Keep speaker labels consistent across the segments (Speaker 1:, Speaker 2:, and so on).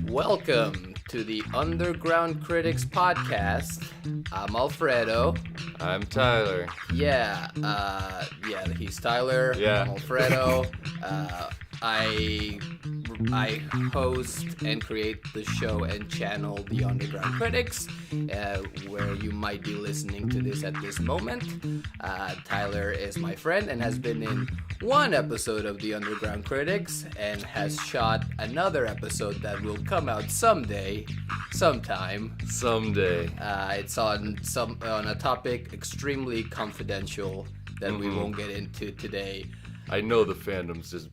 Speaker 1: Welcome to the Underground Critics Podcast. I'm Alfredo.
Speaker 2: I'm Tyler.
Speaker 1: Yeah, he's Tyler.
Speaker 2: Yeah.
Speaker 1: I'm Alfredo. I host and create the show and channel The Underground Critics, where you might be listening to this at this moment. Tyler is my friend and has been in one episode of The Underground Critics and has shot another episode that will come out someday. It's on a topic extremely confidential that we won't get into today.
Speaker 2: I know the fandom's just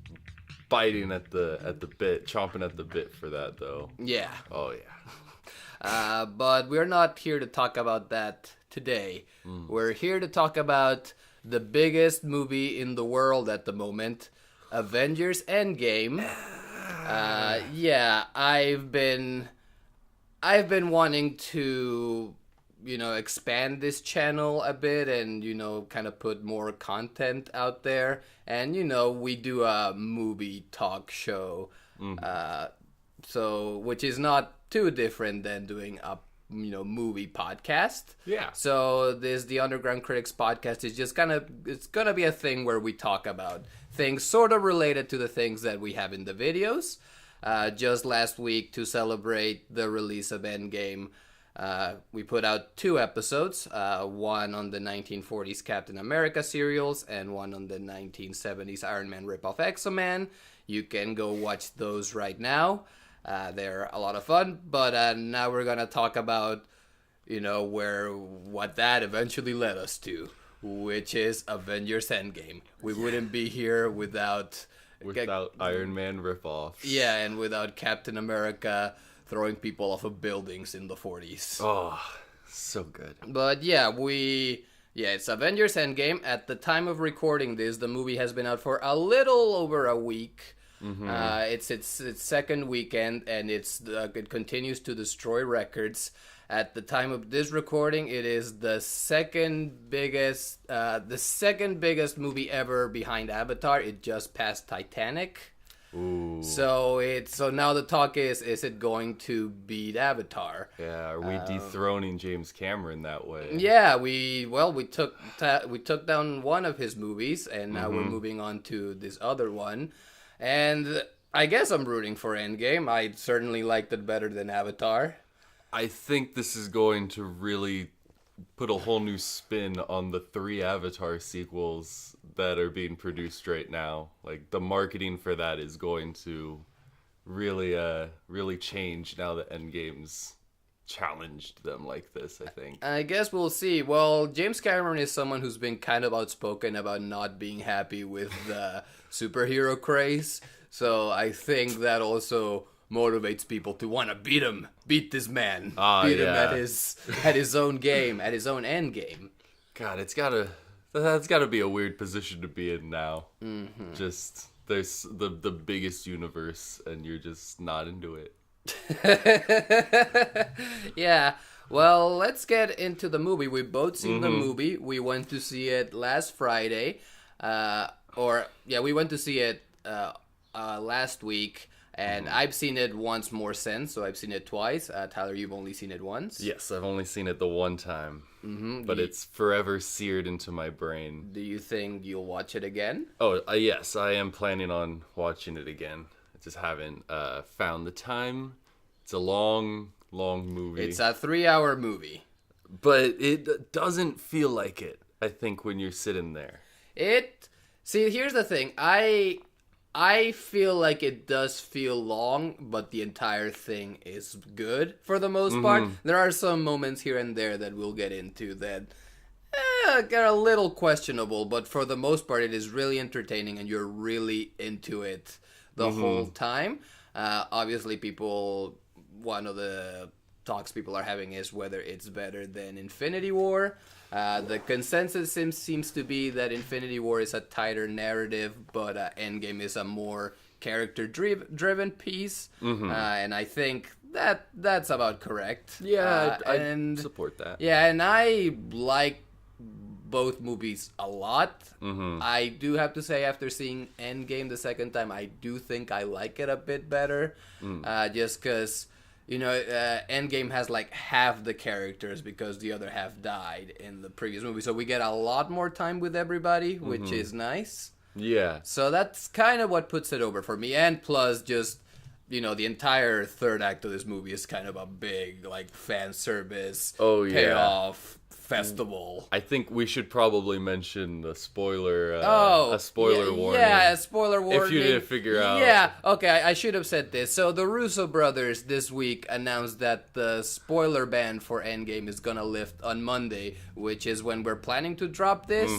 Speaker 2: biting at the bit, chomping at the bit for that, though.
Speaker 1: Yeah.
Speaker 2: Oh yeah.
Speaker 1: But we're not here to talk about that today. We're here to talk about the biggest movie in the world at the moment, Avengers Endgame. I've been wanting to, expand this channel a bit and, kind of put more content out there. And, we do a movie talk show, which is not too different than doing a, movie podcast.
Speaker 2: Yeah.
Speaker 1: So the Underground Critics podcast is just it's gonna be a thing where we talk about things sort of related to the things that we have in the videos. Just last week, to celebrate the release of Endgame, we put out 2 episodes, one on the 1940s Captain America serials and one on the 1970s Iron Man ripoff Exo-Man. You can go watch those right now. They're a lot of fun, but now we're going to talk about, what that eventually led us to, which is Avengers Endgame. We wouldn't be here without
Speaker 2: Iron Man ripoffs.
Speaker 1: Yeah, and without Captain America throwing people off of buildings in the 40s.
Speaker 2: Oh, so good.
Speaker 1: But it's Avengers Endgame. At the time of recording this, the movie has been out for a little over a week. It's its second weekend, and it continues to destroy records. At the time of this recording, it is the second biggest movie ever behind Avatar. It just passed Titanic.
Speaker 2: Ooh.
Speaker 1: So now the talk is it going to beat Avatar?
Speaker 2: Yeah, are we dethroning James Cameron that way?
Speaker 1: Yeah, we took down one of his movies, and now we're moving on to this other one. And I guess I'm rooting for Endgame. I certainly liked it better than Avatar.
Speaker 2: I think this is going to really put a whole new spin on the 3 Avatar sequels that are being produced right now. Like, the marketing for that is going to really change now that Endgame's challenged them like this, I think.
Speaker 1: I guess we'll see. Well, James Cameron is someone who's been kind of outspoken about not being happy with the superhero craze. So I think that also motivates people to want to beat this man, him at his own game, at his own end game.
Speaker 2: God, that's gotta be a weird position to be in now. Just there's the biggest universe, and you're just not into it.
Speaker 1: Yeah. Well, let's get into the movie. We've both seen the movie. We went to see it last Friday, we went to see it last week. And I've seen it once more since, so I've seen it twice. Tyler, you've only seen it once?
Speaker 2: Yes, I've only seen it the one time. But it's forever seared into my brain.
Speaker 1: Do you think you'll watch it again?
Speaker 2: Oh, yes, I am planning on watching it again. I just haven't found the time. It's a long movie.
Speaker 1: It's a 3-hour movie.
Speaker 2: But it doesn't feel like it, I think, when you're sitting there.
Speaker 1: See, here's the thing. I feel like it does feel long, but the entire thing is good for the most part. There are some moments here and there that we'll get into that get a little questionable, but for the most part, it is really entertaining and you're really into it the whole time. Obviously, one of the talks people are having is whether it's better than Infinity War. The consensus seems to be that Infinity War is a tighter narrative, but Endgame is a more character-driven piece. And I think that's about correct.
Speaker 2: Yeah, I'd support that.
Speaker 1: Yeah, and I like both movies a lot.
Speaker 2: Mm-hmm.
Speaker 1: I do have to say, after seeing Endgame the second time, I do think I like it a bit better. Just because, Endgame has like half the characters because the other half died in the previous movie. So we get a lot more time with everybody, which is nice.
Speaker 2: Yeah.
Speaker 1: So that's kind of what puts it over for me. And plus, just, the entire third act of this movie is kind of a big, like, fan service, payoff festival.
Speaker 2: I think we should probably mention the spoiler,
Speaker 1: a
Speaker 2: spoiler warning.
Speaker 1: Yeah, a spoiler warning.
Speaker 2: If you didn't figure out.
Speaker 1: Yeah, okay, I should have said this. So the Russo brothers this week announced that the spoiler ban for Endgame is gonna lift on Monday, which is when we're planning to drop this.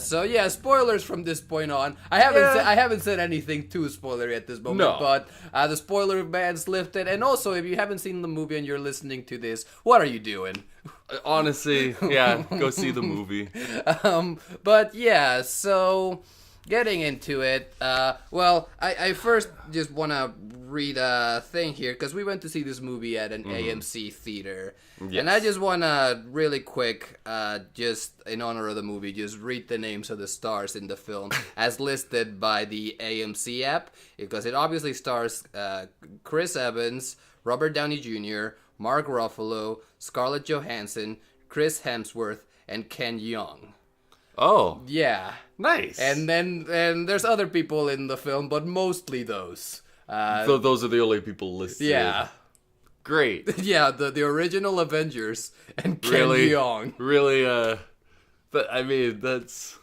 Speaker 1: So yeah, spoilers from this point on. I haven't said anything too spoilery at this moment, but the spoiler ban's lifted. And also, if you haven't seen the movie and you're listening to this, what are you doing?
Speaker 2: Honestly, yeah, go see the movie.
Speaker 1: But yeah, so getting into it, I first just want to read a thing here, because we went to see this movie at an AMC theater. Yes. And I just want to really quick, just in honor of the movie, just read the names of the stars in the film as listed by the AMC app, because it obviously stars Chris Evans, Robert Downey Jr., Mark Ruffalo, Scarlett Johansson, Chris Hemsworth, and Ken Jeong.
Speaker 2: Oh.
Speaker 1: Yeah.
Speaker 2: Nice.
Speaker 1: And there's other people in the film, but mostly those.
Speaker 2: So those are the only people listed.
Speaker 1: Yeah.
Speaker 2: Great.
Speaker 1: Yeah, the original Avengers and Ken Jeong.
Speaker 2: Really, but I mean, that's...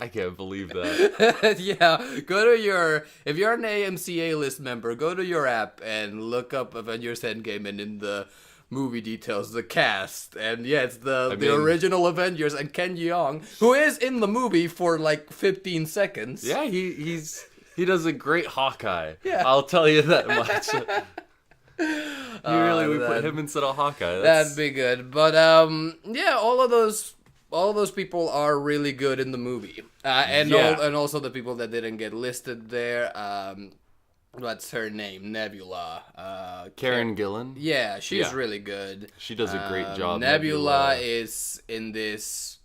Speaker 2: I can't believe that.
Speaker 1: Yeah, if you're an AMC A-list member, go to your app and look up Avengers Endgame, and in the movie details, the cast. And yeah, it's the original Avengers and Ken Jeong, who is in the movie for like 15 seconds.
Speaker 2: Yeah, he does a great Hawkeye.
Speaker 1: Yeah.
Speaker 2: I'll tell you that much. We put him instead of Hawkeye.
Speaker 1: That'd be good. But yeah, all of those people are really good in the movie, and also the people that didn't get listed there. What's her name? Nebula.
Speaker 2: Karen Gillan.
Speaker 1: Yeah, she's really good.
Speaker 2: She does a great job.
Speaker 1: Nebula is in this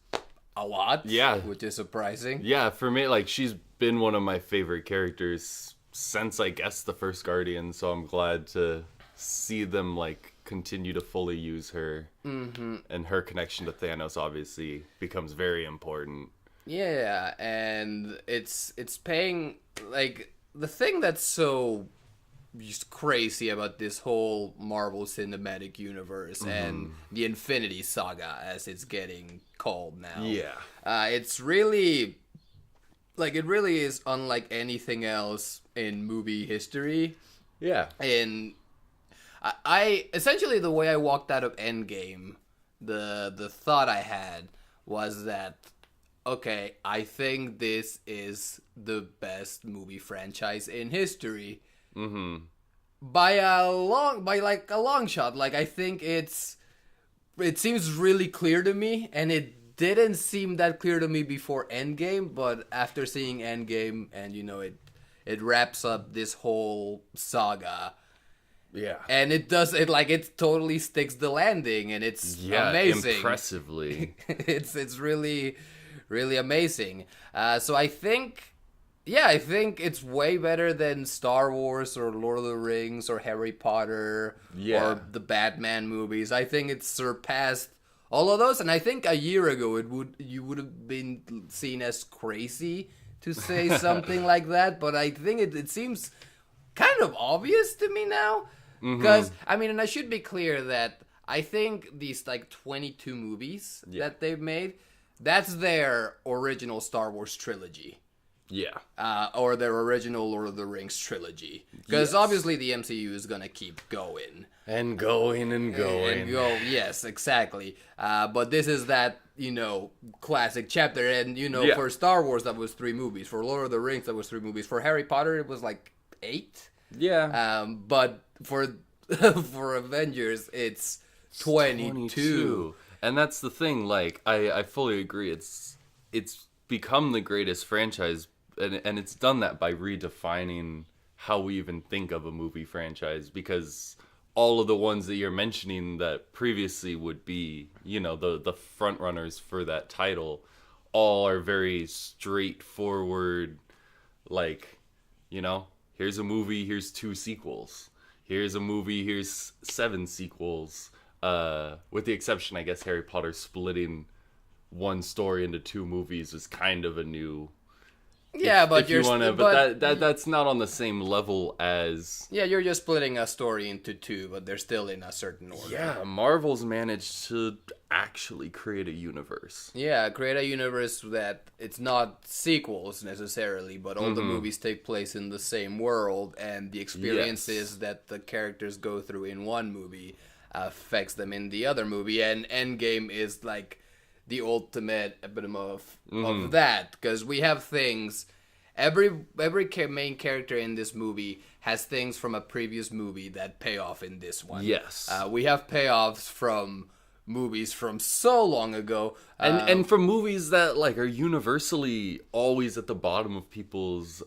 Speaker 1: a lot.
Speaker 2: Yeah,
Speaker 1: which is surprising.
Speaker 2: Yeah, for me, like, she's been one of my favorite characters since, I guess, the first Guardian. So I'm glad to see them like continue to fully use her, and her connection to Thanos obviously becomes very important.
Speaker 1: Yeah, and it's paying, like, the thing that's so just crazy about this whole Marvel Cinematic Universe and the Infinity Saga, as it's getting called now.
Speaker 2: Yeah,
Speaker 1: it's really, like, it really is unlike anything else in movie history.
Speaker 2: Yeah,
Speaker 1: and I essentially, the way I walked out of Endgame, the thought I had was that, okay, I think this is the best movie franchise in history. By a long shot. Like, I think it seems really clear to me, and it didn't seem that clear to me before Endgame, but after seeing Endgame, and it wraps up this whole saga.
Speaker 2: Yeah.
Speaker 1: And it totally sticks the landing, and it's amazing.
Speaker 2: Impressively.
Speaker 1: It's really, really amazing. So I think it's way better than Star Wars or Lord of the Rings or Harry Potter or the Batman movies. I think it's surpassed all of those, and I think a year ago you would have been seen as crazy to say something like that, but I think it seems kind of obvious to me now. Because, I mean, and I should be clear that I think these, like, 22 movies that they've made, that's their original Star Wars trilogy.
Speaker 2: Yeah.
Speaker 1: Or their original Lord of the Rings trilogy. Because obviously the MCU is going to keep going.
Speaker 2: And going and going.
Speaker 1: Yes, exactly. But this is that, classic chapter. And, for Star Wars, that was 3 movies. For Lord of the Rings, that was 3 movies. For Harry Potter, it was, like, 8. Yeah. But for Avengers, it's 22.
Speaker 2: And that's the thing, like, I fully agree. It's become the greatest franchise, and it's done that by redefining how we even think of a movie franchise, because all of the ones that you're mentioning that previously would be, you know, the front runners for that title, all are very straightforward, like, you know, here's a movie, here's 2 sequels. Here's a movie, here's 7 sequels. With the exception, I guess, Harry Potter splitting one story into 2 movies is kind of a new...
Speaker 1: Yeah, but
Speaker 2: that's not on the same level as...
Speaker 1: Yeah, you're just splitting a story into 2, but they're still in a certain order.
Speaker 2: Yeah, Marvel's managed to actually create a universe.
Speaker 1: Yeah, create a universe that it's not sequels necessarily, but all the movies take place in the same world, and the experiences that the characters go through in one movie affects them in the other movie, and Endgame is like the ultimate epitome of that, because we have things... Every main character in this movie has things from a previous movie that pay off in this one.
Speaker 2: Yes.
Speaker 1: We have payoffs from movies from so long ago.
Speaker 2: And from movies that, like, are universally always at the bottom of people's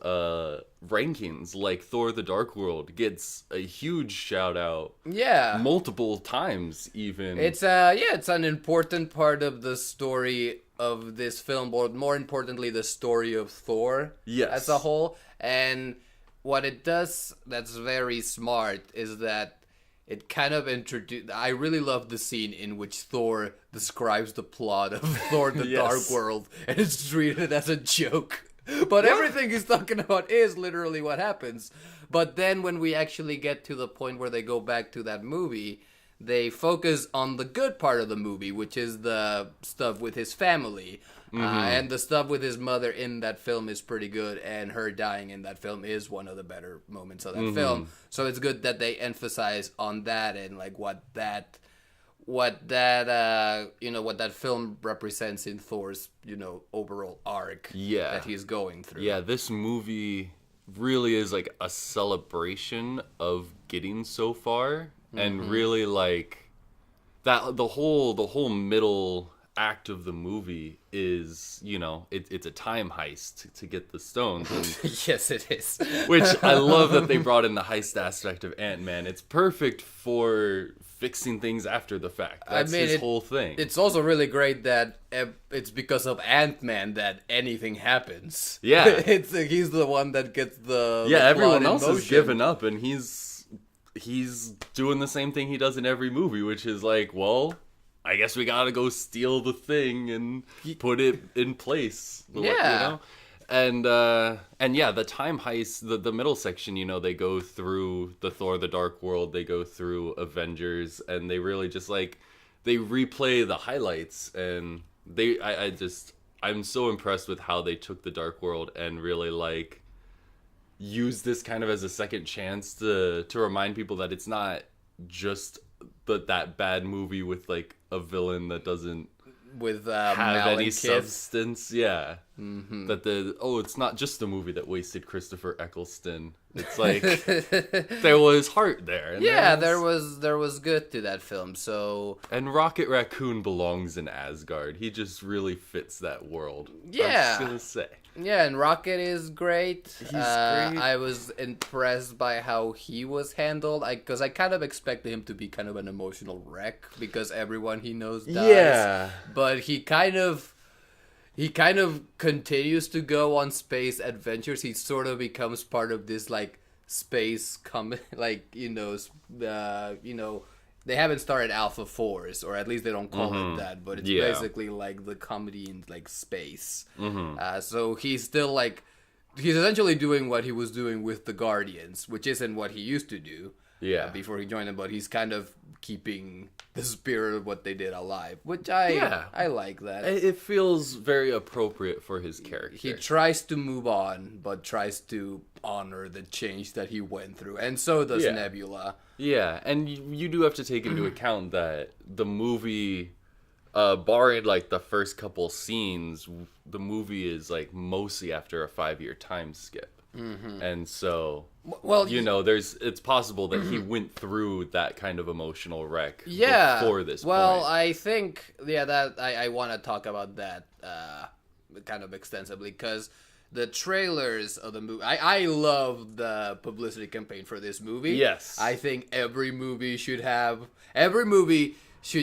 Speaker 2: rankings. Like Thor: The Dark World gets a huge shout out.
Speaker 1: Yeah.
Speaker 2: Multiple times, even.
Speaker 1: It's an important part of the story of this film, but more importantly, the story of Thor as a whole. And what it does that's very smart is that it kind of I really love the scene in which Thor describes the plot of Thor: The Dark World, and it's treated as a joke. But everything he's talking about is literally what happens. But then when we actually get to the point where they go back to that movie, they focus on the good part of the movie, which is the stuff with his family. And the stuff with his mother in that film is pretty good, and her dying in that film is one of the better moments of that film. So it's good that they emphasize on that, and like what that film represents in Thor's, overall arc that he's going through.
Speaker 2: Yeah, this movie really is like a celebration of getting so far, and really like that the whole middle act of the movie is, it's a time heist to get the stones. And,
Speaker 1: yes, it is.
Speaker 2: Which I love that they brought in the heist aspect of Ant-Man. It's perfect for fixing things after the fact. That's his whole thing.
Speaker 1: It's also really great that it's because of Ant-Man that anything happens.
Speaker 2: Yeah.
Speaker 1: He's the one that gets the
Speaker 2: everyone else has given up, and he's doing the same thing he does in every movie, which is like, well, I guess we gotta go steal the thing and put it in place.
Speaker 1: Yeah.
Speaker 2: And the time heist, the middle section, they go through the Thor: The Dark World, they go through Avengers, and they really just like, they replay the highlights, and I'm so impressed with how they took the Dark World and really like use this kind of as a second chance to remind people that it's not just that bad movie with like a villain that doesn't have any substance. Yeah. That it's not just a movie that wasted Christopher Eccleston. It's like there was heart there. And
Speaker 1: there was good to that film. So,
Speaker 2: and Rocket Raccoon belongs in Asgard. He just really fits that world.
Speaker 1: Yeah.
Speaker 2: I'm just gonna say.
Speaker 1: Yeah, and Rocket is great.
Speaker 2: He's great.
Speaker 1: I was impressed by how he was handled. Because I kind of expected him to be kind of an emotional wreck because everyone he knows dies. Yeah. But he kind of continues to go on space adventures. He sort of becomes part of this like space they haven't started Alpha Force, or at least they don't call it that, but it's basically like the comedy in like space. So he's still like, he's essentially doing what he was doing with the Guardians, which isn't what he used to do before he joined them, but he's kind of keeping the spirit of what they did alive, which I like that.
Speaker 2: It feels very appropriate for his character.
Speaker 1: He tries to move on, but tries to honor the change that he went through, and so does Nebula.
Speaker 2: Yeah, and you do have to take into account that the movie, barring like the first couple scenes, the movie is like mostly after a 5-year time skip. And so, it's possible that he went through that kind of emotional wreck before this point.
Speaker 1: I think, that I want to talk about that kind of extensively, because the trailers of the movie. I love the publicity campaign for this movie.
Speaker 2: Yes.
Speaker 1: I think every movie should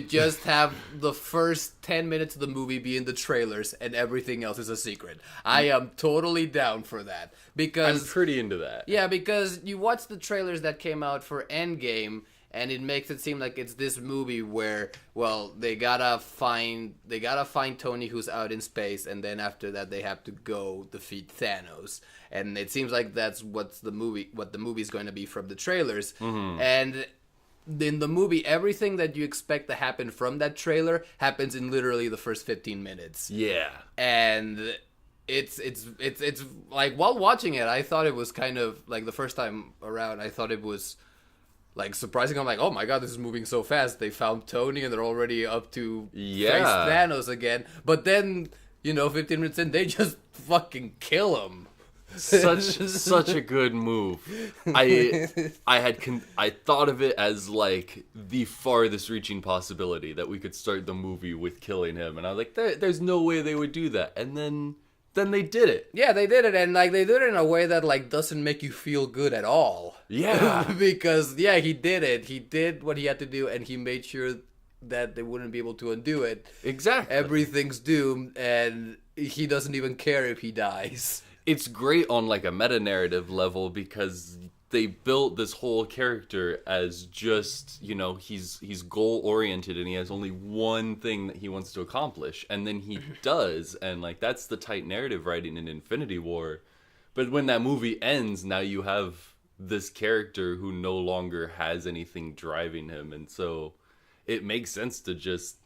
Speaker 1: just have the first 10 minutes of the movie be in the trailers and everything else is a secret. I am totally down for that. Because
Speaker 2: I'm pretty into that.
Speaker 1: Yeah, because you watch the trailers that came out for Endgame, and it makes it seem like it's this movie where, well, they gotta find Tony who's out in space, and then after that they have to go defeat Thanos. And it seems like that's what the movie's going to be from the trailers. Mm-hmm. And in the movie, everything that you expect to happen from that trailer happens in literally the first 15 minutes.
Speaker 2: Yeah.
Speaker 1: And it's like, while watching it, I thought it was kind of like, the first time around, I thought it was like surprising. I'm like, oh my god, this is moving so fast. They found Tony and they're already up to face Thanos again. But then, 15 minutes in, they just fucking kill him.
Speaker 2: Such a good move. I thought of it as like the farthest reaching possibility that we could start the movie with killing him, and I was like, there's no way they would do that. And then they did it.
Speaker 1: Yeah, they did it, and like they did it in a way that like doesn't make you feel good at all.
Speaker 2: Yeah.
Speaker 1: Because he did it. He did what he had to do, and he made sure that they wouldn't be able to undo it.
Speaker 2: Exactly.
Speaker 1: Everything's doomed, and he doesn't even care if he dies.
Speaker 2: It's great on like a meta-narrative level because they built this whole character as just, he's goal-oriented and he has only one thing that he wants to accomplish. And then he does, and like that's the tight narrative writing in Infinity War. But when that movie ends, now you have this character who no longer has anything driving him. And so it makes sense to just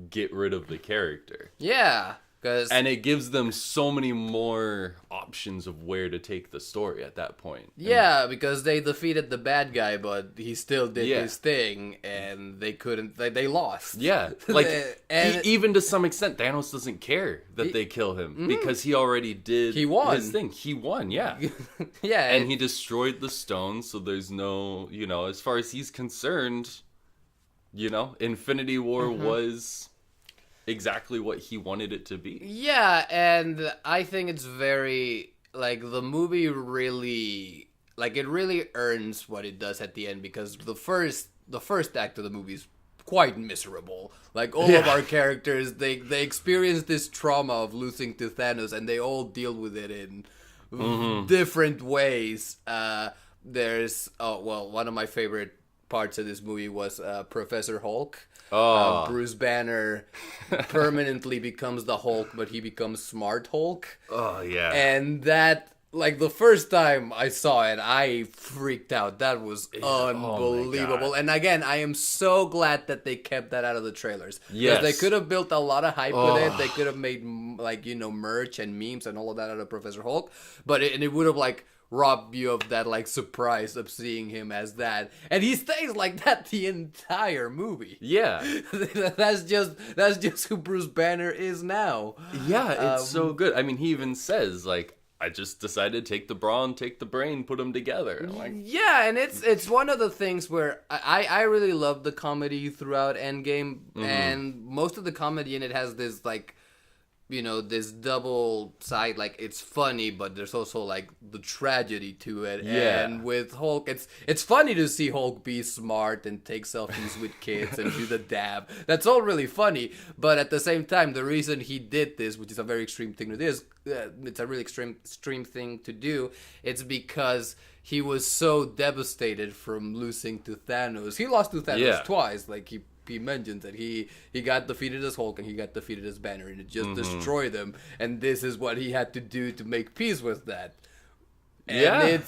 Speaker 2: get rid of the character.
Speaker 1: Yeah.
Speaker 2: And it gives them so many more options of where to take the story at that point.
Speaker 1: Yeah, because they defeated the bad guy, but he still did his thing, and they couldn't. They lost.
Speaker 2: Yeah, like even to some extent, Thanos doesn't care that they kill him because he already did.
Speaker 1: He won
Speaker 2: his thing. He won. Yeah,
Speaker 1: yeah,
Speaker 2: and he destroyed the stone. So there's no, as far as he's concerned, Infinity War was exactly what he wanted it to be.
Speaker 1: Yeah, and I think it's very, like, the movie really, like, it really earns what it does at the end, because the first act of the movie is quite miserable. Like, all of our characters, they experience this trauma of losing to Thanos, and they all deal with it in different ways. There's, one of my favorite parts of this movie was Professor Hulk. Bruce Banner permanently becomes the Hulk, but he becomes Smart Hulk.
Speaker 2: Oh, yeah.
Speaker 1: And that, like, the first time I saw it, I freaked out. That was unbelievable. And again, I am so glad that they kept that out of the trailers.
Speaker 2: Yes.
Speaker 1: They could have built a lot of hype with it. They could have made, like, merch and memes and all of that out of Professor Hulk. But it would have, like, rob you of that, like, surprise of seeing him as that. And he stays like that the entire movie.
Speaker 2: Yeah.
Speaker 1: That's just who Bruce Banner is now.
Speaker 2: Yeah, it's so good. I mean, he even says, like, I just decided to take the brawn, take the brain, put them together. Like,
Speaker 1: yeah, and it's one of the things where I really love the comedy throughout Endgame, and most of the comedy in it has this, like, this double side, like, it's funny, but there's also, like, the tragedy to it.
Speaker 2: Yeah.
Speaker 1: And with Hulk, it's funny to see Hulk be smart and take selfies with kids and do the dab. That's all really funny. But at the same time, the reason he did this, which is a very extreme thing to do, it's a really extreme thing to do, it's because he was so devastated from losing to Thanos. He lost to Thanos twice. Like, he mentions that he got defeated as Hulk and he got defeated as Banner, and it just destroyed them. And this is what he had to do to make peace with that. And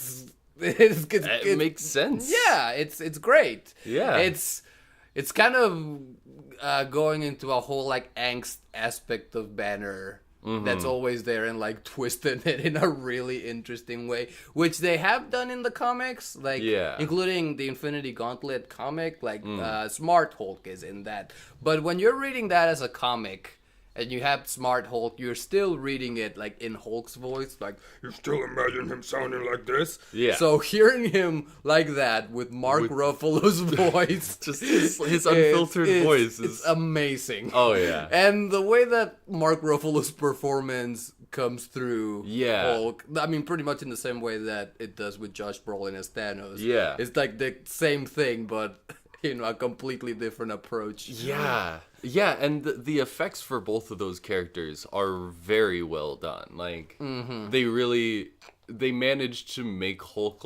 Speaker 1: it
Speaker 2: makes sense.
Speaker 1: Yeah, it's great.
Speaker 2: Yeah,
Speaker 1: it's kind of going into a whole, like, angst aspect of Banner. That's always there, and, like, twisting it in a really interesting way, which they have done in the comics, like, including the Infinity Gauntlet comic, like, Smart Hulk is in that. But when you're reading that as a comic, and you have Smart Hulk, you're still reading it, like, in Hulk's voice, like, you still imagine him sounding like this?
Speaker 2: Yeah.
Speaker 1: So hearing him like that with Mark Ruffalo's voice,
Speaker 2: just his unfiltered voice is
Speaker 1: amazing.
Speaker 2: Oh, yeah.
Speaker 1: And the way that Mark Ruffalo's performance comes through Hulk. I mean, pretty much in the same way that it does with Josh Brolin as Thanos.
Speaker 2: Yeah.
Speaker 1: It's like the same thing, but, a completely different approach.
Speaker 2: Yeah. Yeah, and the effects for both of those characters are very well done. Like, they managed to make Hulk,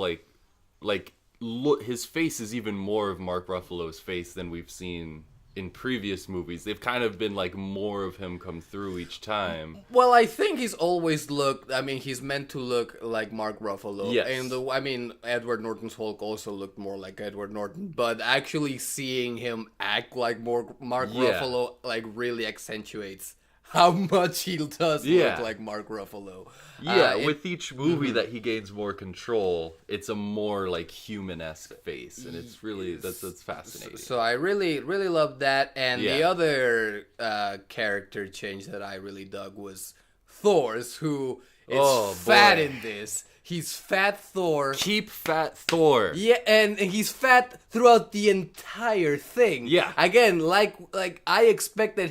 Speaker 2: look, his face is even more of Mark Ruffalo's face than we've seen in previous movies. They've kind of been more of him come through each time.
Speaker 1: Well, I think he's always looked, he's meant to look like Mark Ruffalo.
Speaker 2: Yes.
Speaker 1: And Edward Norton's Hulk also looked more like Edward Norton, but actually seeing him act like more Mark Ruffalo really accentuates how much he does look like Mark Ruffalo.
Speaker 2: Yeah, with each movie that he gains more control, it's a more human-esque face, and it's really that's fascinating.
Speaker 1: So I really love that, and the other character change that I really dug was Thor's, who is fat in this. He's Fat Thor.
Speaker 2: Keep Fat Thor.
Speaker 1: Yeah, and he's fat throughout the entire thing.
Speaker 2: Yeah.
Speaker 1: Again, I expected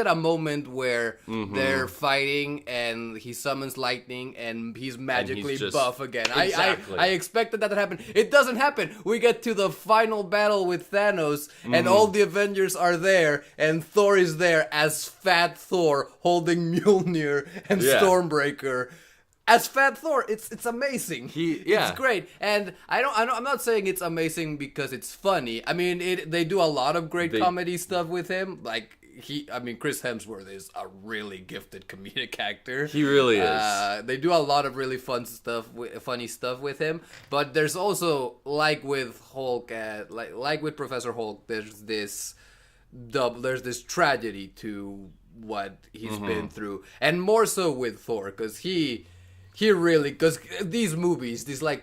Speaker 1: a moment where they're fighting and he summons lightning and he's magically buff again.
Speaker 2: Exactly.
Speaker 1: I expected that to happen. It doesn't happen. We get to the final battle with Thanos and all the Avengers are there and Thor is there as Fat Thor holding Mjolnir and Stormbreaker. As Fat Thor, it's amazing. It's great, and I'm not saying it's amazing because it's funny. I mean, they do a lot of great comedy stuff with him. Chris Hemsworth is a really gifted comedic actor.
Speaker 2: He really is.
Speaker 1: They do a lot of really funny stuff with him. But there's also with Hulk, like with Professor Hulk, there's this tragedy to what he's been through, and more so with Thor because because these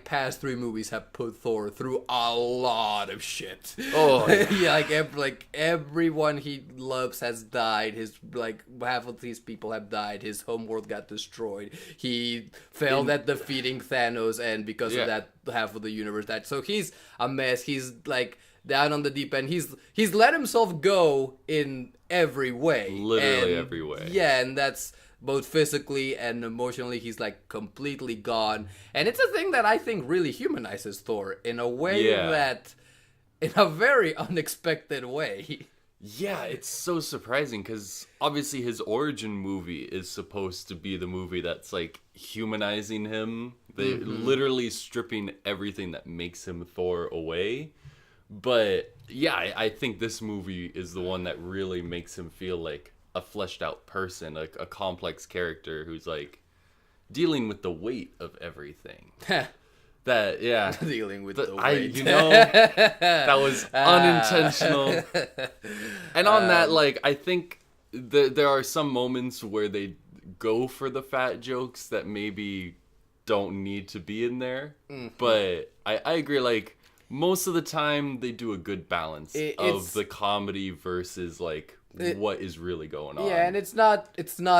Speaker 1: past 3 movies have put Thor through a lot of shit.
Speaker 2: Oh,
Speaker 1: yeah. Everyone he loves has died. His half of these people have died. His homeworld got destroyed. He failed at defeating Thanos, and because of that, half of the universe died. So he's a mess. He's down on the deep end. He's let himself go in every way.
Speaker 2: Literally every way.
Speaker 1: Yeah, and that's both physically and emotionally, he's completely gone. And it's a thing that I think really humanizes Thor in a way in a very unexpected way.
Speaker 2: Yeah, it's so surprising because obviously his origin movie is supposed to be the movie that's humanizing him. They're literally stripping everything that makes him Thor away. But yeah, I think this movie is the one that really makes him feel like a fleshed out person, a complex character who's dealing with the weight of everything.
Speaker 1: Dealing with the weight.
Speaker 2: That was unintentional. And on that, I think there are some moments where they go for the fat jokes that maybe don't need to be in there. But I agree, most of the time they do a good balance of the comedy versus what is really going on.
Speaker 1: Yeah, and it's not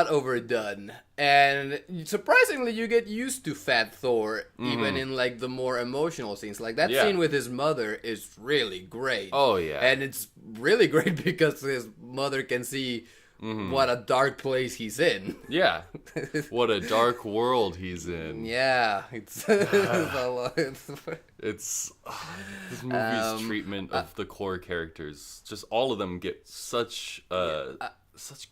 Speaker 1: overdone. And surprisingly, you get used to Fat Thor even in the more emotional scenes. That scene with his mother is really great.
Speaker 2: Oh yeah.
Speaker 1: And it's really great because his mother can see what a dark place he's in.
Speaker 2: Yeah. What a dark world he's in.
Speaker 1: Yeah. It's a lot.
Speaker 2: It's this movie's treatment of the core characters. Just all of them get such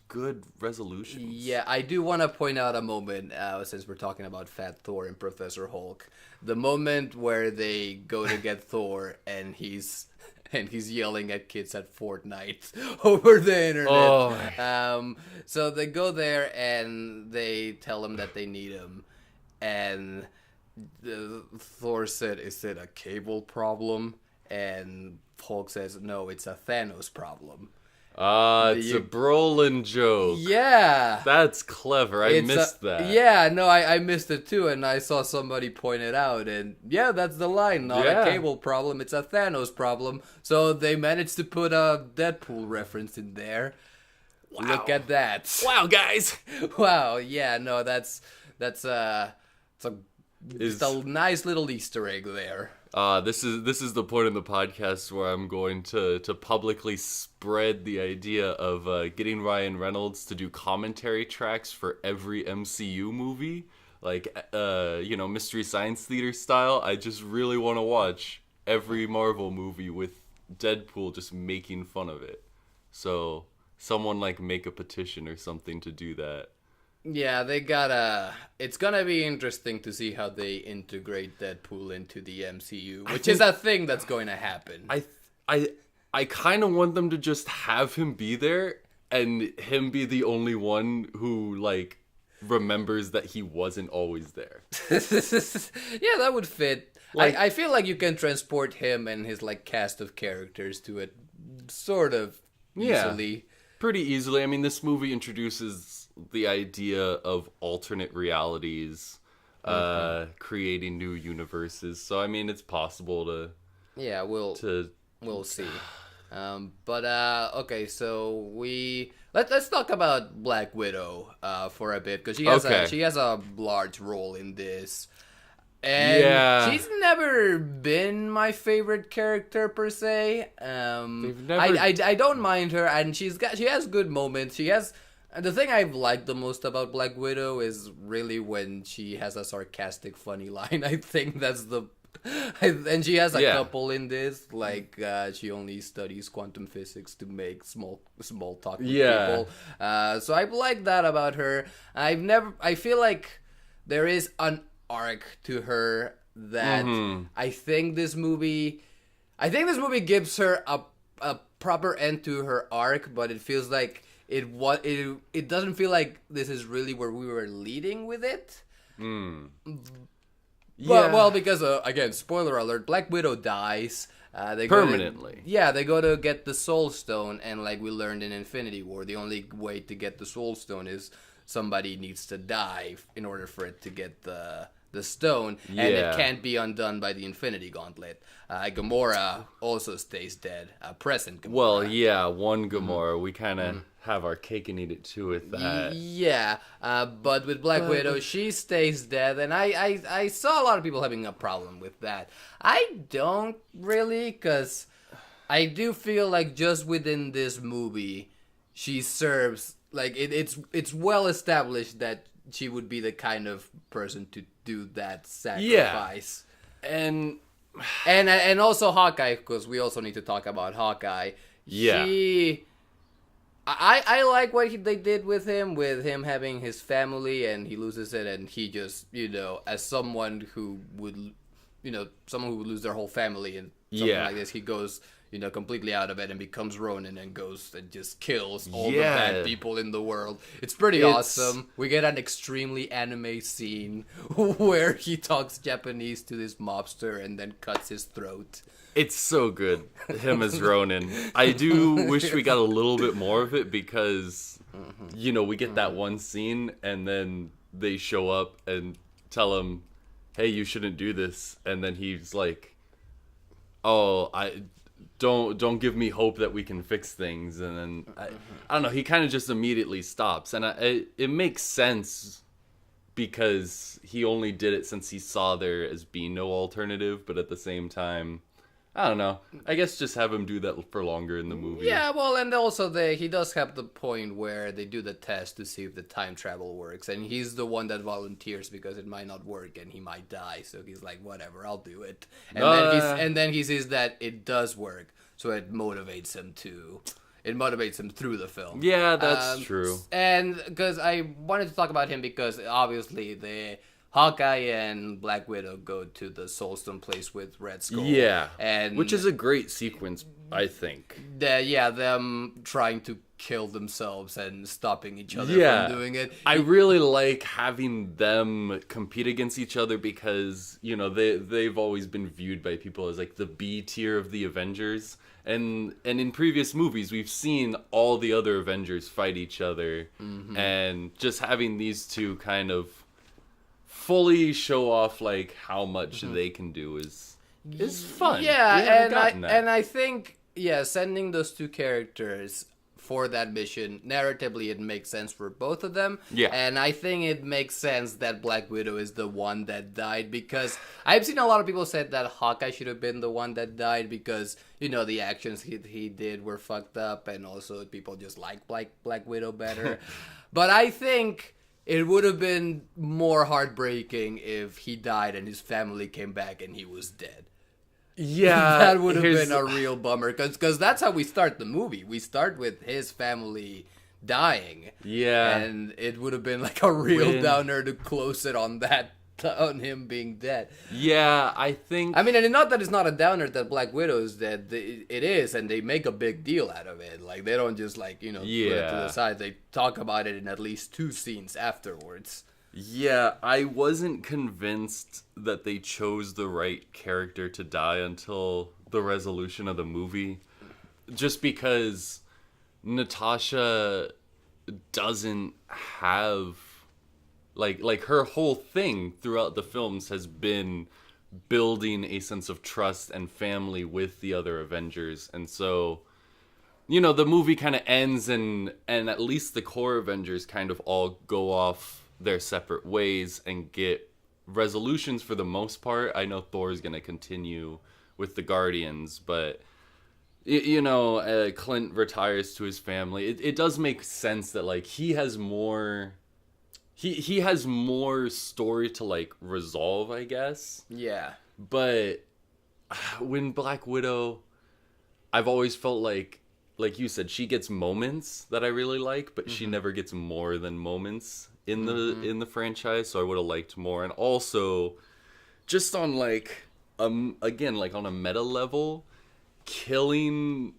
Speaker 2: good resolutions.
Speaker 1: Yeah, I do want to point out a moment since we're talking about Fat Thor and Professor Hulk. The moment where they go to get Thor and he's yelling at kids at Fortnite over the internet.
Speaker 2: Oh.
Speaker 1: So they go there and they tell him that they need him, and Thor said, "Is it a cable problem?" And Hulk says, "No, it's a Thanos problem."
Speaker 2: It's a Brolin joke.
Speaker 1: Yeah.
Speaker 2: That's clever. I missed that.
Speaker 1: Yeah, no, I missed it too, and I saw somebody point it out, and yeah, that's the line. Not a cable problem, it's a Thanos problem. So they managed to put a Deadpool reference in there. Wow. Look at that.
Speaker 2: Wow, guys.
Speaker 1: Wow, yeah, no, it's a nice little Easter egg there.
Speaker 2: This is the point in the podcast where I'm going to publicly spread the idea of getting Ryan Reynolds to do commentary tracks for every MCU movie, like Mystery Science Theater style. I just really want to watch every Marvel movie with Deadpool just making fun of it. So someone like make a petition or something to do that.
Speaker 1: Yeah, they gotta. It's gonna be interesting to see how they integrate Deadpool into the MCU, which is a thing that's going to happen.
Speaker 2: I kind of want them to just have him be there and him be the only one who like remembers that he wasn't always there.
Speaker 1: Yeah, that would fit.
Speaker 2: Like,
Speaker 1: I feel like you can transport him and his like cast of characters to it sort of easily.
Speaker 2: Pretty easily. I mean, this movie introduces the idea of alternate realities, creating new universes. So I mean, it's possible to.
Speaker 1: Yeah, we'll see. Okay, so let's talk about Black Widow for a bit, because she has a large role in this. And she's never been my favorite character per se. I don't mind her, and she has good moments. The thing I've liked the most about Black Widow is really when she has a sarcastic, funny line. I think that's and she has a couple in this. Like she only studies quantum physics to make small talk with people. So I like that about her. I feel like there is an arc to her that I think this movie gives her a proper end to her arc, but it feels like it doesn't feel like this is really where we were leading with it. Well, because again, spoiler alert, Black Widow dies. They
Speaker 2: permanently.
Speaker 1: They go to get the Soul Stone, and like we learned in Infinity War, the only way to get the Soul Stone is somebody needs to die in order for it to get the stone, and it can't be undone by the Infinity Gauntlet. Gamora also stays dead. Present Gamora.
Speaker 2: Well, one Gamora. We kind of have our cake and eat it too with that.
Speaker 1: Yeah, but with Black Widow, she stays dead, and I saw a lot of people having a problem with that. I don't really, because I do feel like just within this movie, she serves, like, it's well established that she would be the kind of person to do that sacrifice.
Speaker 2: And
Speaker 1: also Hawkeye, because we also need to talk about Hawkeye. I like what they did with him having his family, and he loses it, and he just, as someone who would lose their whole family and something like this, he goes, completely out of it and becomes Ronin and goes and just kills all the bad people in the world. It's pretty awesome. We get an extremely anime scene where he talks Japanese to this mobster and then cuts his throat.
Speaker 2: It's so good, him as Ronin. I do wish we got a little bit more of it because, we get that one scene and then they show up and tell him, hey, you shouldn't do this. And then he's like, oh, don't give me hope that we can fix things. And then, I don't know, he kind of just immediately stops. And it makes sense because he only did it since he saw there as being no alternative. But at the same time, I don't know. I guess just have him do that for longer in the movie. Yeah,
Speaker 1: well, and also he does have the point where they do the test to see if the time travel works, and he's the one that volunteers because it might not work and he might die. So he's like, whatever, I'll do it. And then he sees that it does work, so it motivates him through the film.
Speaker 2: Yeah, that's true.
Speaker 1: And because I wanted to talk about him because obviously Hawkeye and Black Widow go to the Soulstone place with Red Skull.
Speaker 2: Yeah,
Speaker 1: and
Speaker 2: which is a great sequence, I think.
Speaker 1: Them trying to kill themselves and stopping each other from doing it.
Speaker 2: I really like having them compete against each other because, they've always been viewed by people as like the B tier of the Avengers. And in previous movies, we've seen all the other Avengers fight each other. And just having these two kind of fully show off like how much they can do is fun.
Speaker 1: Yeah, and I think sending those two characters for that mission. Narratively, it makes sense for both of them.
Speaker 2: Yeah.
Speaker 1: And I think it makes sense that Black Widow is the one that died, because I've seen a lot of people said that Hawkeye should have been the one that died because, you know, the actions he did were fucked up, and also people just like Black Widow better. But I think it would have been more heartbreaking if he died and his family came back and he was dead.
Speaker 2: Yeah,
Speaker 1: that would have been a real bummer, because that's how we start the movie. We start with his family dying.
Speaker 2: Yeah.
Speaker 1: And it would have been like a real downer to close it on that, on him being dead.
Speaker 2: Yeah, I think...
Speaker 1: I mean, and not that it's not a downer that Black Widow is dead. It is, and they make a big deal out of it. Like, they don't just, like, you know, put it to the side. They talk about it in at least 2 scenes afterwards.
Speaker 2: Yeah, I wasn't convinced that they chose the right character to die until the resolution of the movie. Just because Natasha doesn't have... Like her whole thing throughout the films has been building a sense of trust and family with the other Avengers. And so, you know, the movie kind of ends and at least the core Avengers kind of all go off their separate ways and get resolutions for the most part. I know Thor is going to continue with the Guardians, but you know, Clint retires to his family. It does make sense that, like, he has more story to, like, resolve, I guess.
Speaker 1: Yeah.
Speaker 2: But when Black Widow, I've always felt like you said, she gets moments that I really like, but she never gets more than moments in the franchise, so I would have liked more. And also, just on, like, again, like, on a meta level, killing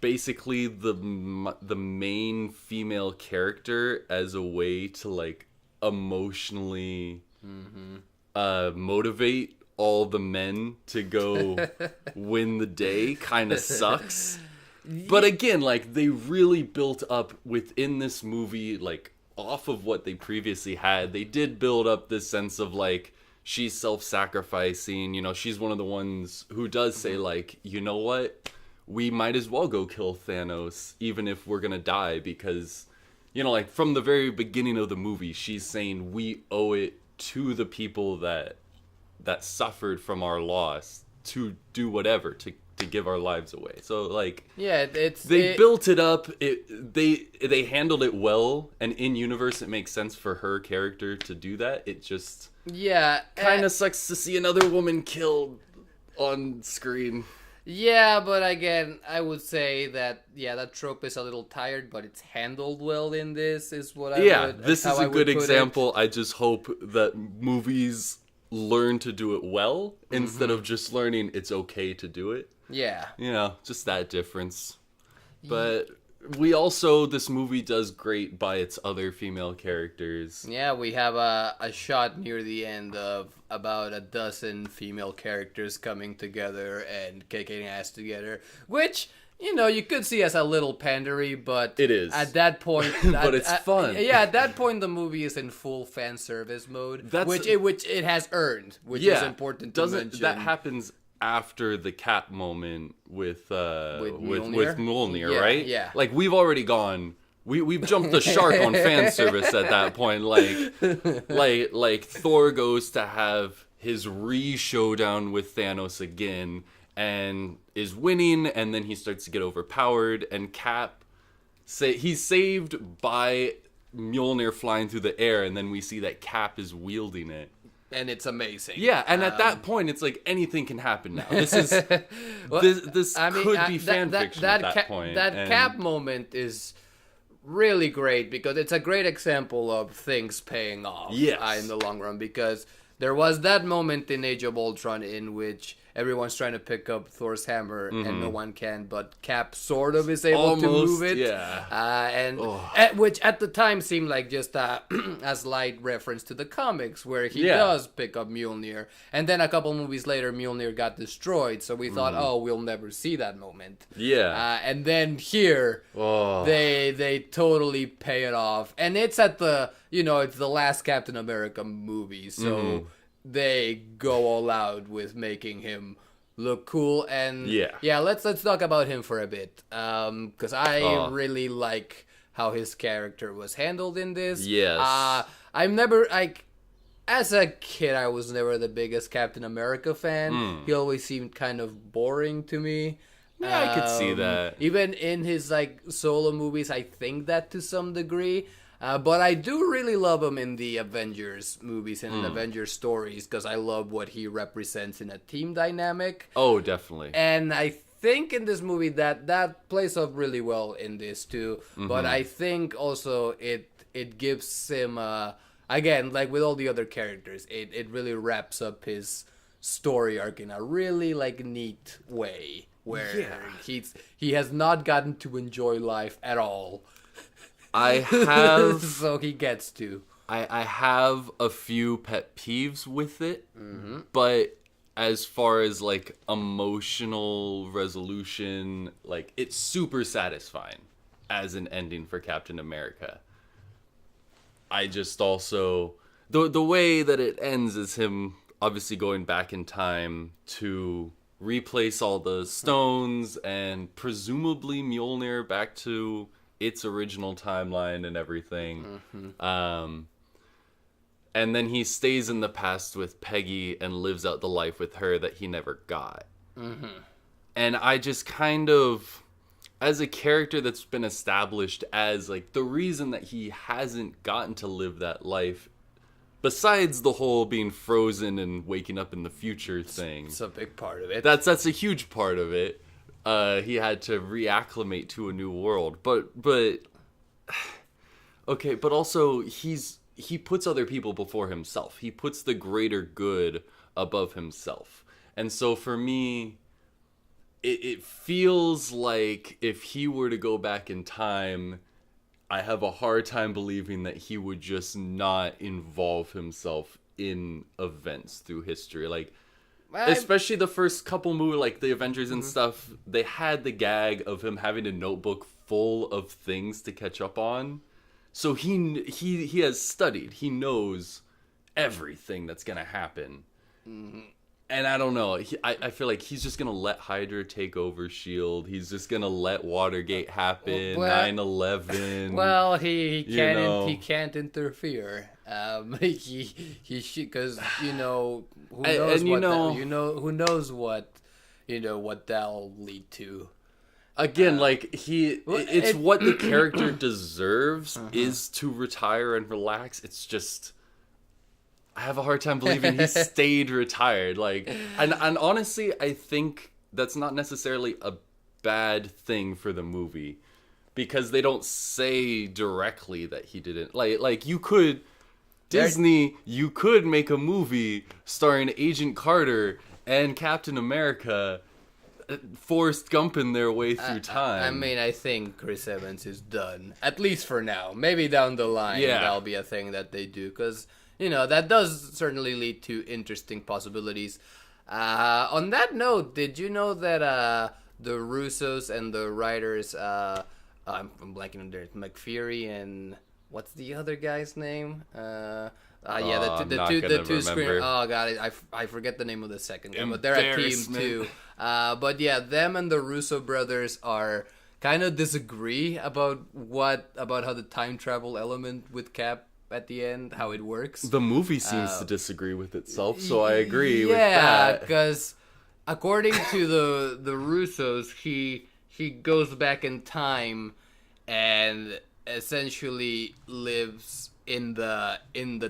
Speaker 2: basically the main female character as a way to, like, emotionally motivate all the men to go win the day kind of sucks. But again, like, they really built up within this movie, like, off of what they previously had. They did build up this sense of, like, she's self-sacrificing, you know, she's one of the ones who does say, like, you know what, we might as well go kill Thanos, even if we're gonna die, because, you know, like, from the very beginning of the movie, she's saying we owe it to the people that suffered from our loss to do whatever, to give our lives away. So, like,
Speaker 1: yeah,
Speaker 2: they built it up. They handled it well, and in universe, it makes sense for her character to do that. It just kind of sucks to see another woman killed on screen.
Speaker 1: Yeah, but again, I would say that that trope is a little tired, but it's handled well in this. Is what I would.
Speaker 2: This is a good example. I just hope that movies learn to do it well instead of just learning it's okay to do it.
Speaker 1: Yeah.
Speaker 2: You know, just that difference. But we also, this movie does great by its other female characters.
Speaker 1: Yeah, we have a shot near the end of about a dozen female characters coming together and kicking ass together, which, you know, you could see as a little pandery, but
Speaker 2: it is.
Speaker 1: At that point,
Speaker 2: but it's fun.
Speaker 1: Yeah, at that point, the movie is in full fan service mode, which it has earned, which is important to mention.
Speaker 2: That happens after the Cap moment with Mjolnir, right?
Speaker 1: Yeah.
Speaker 2: Like, we've already gone. We've jumped the shark on fan service at that point. Like Thor goes to have his showdown with Thanos again and is winning, and then he starts to get overpowered, and Cap he's saved by Mjolnir flying through the air, and then we see that Cap is wielding it.
Speaker 1: And it's amazing.
Speaker 2: Yeah, and at that point, it's like anything can happen now. This is this could be fan fiction at that point.
Speaker 1: Cap moment is really great because it's a great example of things paying off in the long run, because there was that moment in Age of Ultron in which everyone's trying to pick up Thor's hammer and no one can, but Cap sort of is able to move it.
Speaker 2: Yeah.
Speaker 1: Which at the time seemed like just a slight reference to the comics where he does pick up Mjolnir. And then a couple movies later, Mjolnir got destroyed, so we thought, we'll never see that moment.
Speaker 2: Yeah.
Speaker 1: And then here, they totally pay it off. And it's at the, it's the last Captain America movie, so... They go all out with making him look cool. And
Speaker 2: Yeah.
Speaker 1: let's talk about him for a bit, because I
Speaker 2: Oh.
Speaker 1: really like how his character was handled in this.
Speaker 2: Yes.
Speaker 1: I'm never like. As a kid, I was never the biggest Captain America fan. He always seemed kind of boring to me.
Speaker 2: Yeah, I could see that.
Speaker 1: Even in his like solo movies, I think that to some degree. But I do really love him in the Avengers movies and in Avengers stories because I love what he represents in a team dynamic.
Speaker 2: Oh, definitely.
Speaker 1: And I think in this movie that plays up really well in this too. But I think also it gives him again, like with all the other characters, it really wraps up his story arc in a really like neat way where he has not gotten to enjoy life at all.
Speaker 2: I have
Speaker 1: So he gets to.
Speaker 2: I have a few pet peeves with it, but as far as like emotional resolution, like it's super satisfying as an ending for Captain America. I just also the way that it ends is him obviously going back in time to replace all the stones and presumably Mjolnir back to its original timeline and everything. And then he stays in the past with Peggy and lives out the life with her that he never got. And I just kind of, as a character that's been established as like the reason that he hasn't gotten to live that life, besides the whole being frozen and waking up in the future thing,
Speaker 1: It's a big part of it.
Speaker 2: that's a huge part of it. He had to reacclimate to a new world, but okay, but also he puts other people before himself. He puts the greater good above himself, and so for me, it feels like if he were to go back in time, I have a hard time believing that he would just not involve himself in events through history. Like, especially the first couple movies, like the Avengers and stuff, they had the gag of him having a notebook full of things to catch up on. So he has studied. He knows everything that's going to happen. And I don't know. I feel like he's just going to let Hydra take over S.H.I.E.L.D. He's just going to let Watergate happen, 9/11.
Speaker 1: Well, he can't
Speaker 2: know.
Speaker 1: he can't interfere. He should, because who knows who knows what that'll lead to.
Speaker 2: Again, like it's what the character deserves is to retire and relax. It's just I have a hard time believing he stayed retired. Like, and honestly, I think that's not necessarily a bad thing for the movie because they don't say directly that he didn't. Like you could Disney, you could make a movie starring Agent Carter and Captain America Forrest Gumping their way through time.
Speaker 1: I mean, I think Chris Evans is done, at least for now. Maybe down the line that'll be a thing that they do, because that does certainly lead to interesting possibilities. On that note, did you know that the Russos and the writers, I'm blanking on their McFeary and what's the other guy's name? The two screen. Oh god, I forget the name of the second guy, but they're a team too. But yeah, them and the Russo brothers are kind of disagree about how the time travel element with Cap at the end, how it works.
Speaker 2: The movie seems to disagree with itself, so I agree with
Speaker 1: that. Yeah,
Speaker 2: that.
Speaker 1: because according to the Russos, he goes back in time and essentially lives in the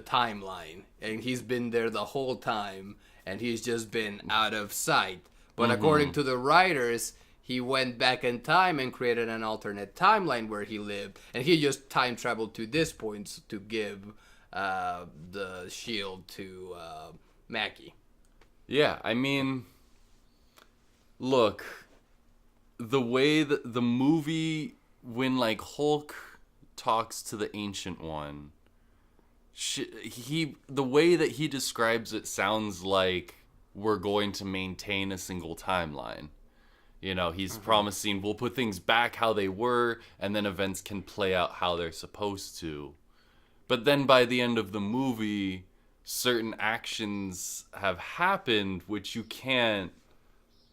Speaker 1: timeline, and he's been there the whole time, and he's just been out of sight. But according to the writers, he went back in time and created an alternate timeline where he lived, and he just time traveled to this point to give the shield to Mackie.
Speaker 2: Yeah, I mean, look, the way that the movie, when like Hulk talks to the Ancient One, the way that he describes it sounds like we're going to maintain a single timeline. He's promising we'll put things back how they were, and then events can play out how they're supposed to. But then by the end of the movie, certain actions have happened which you can't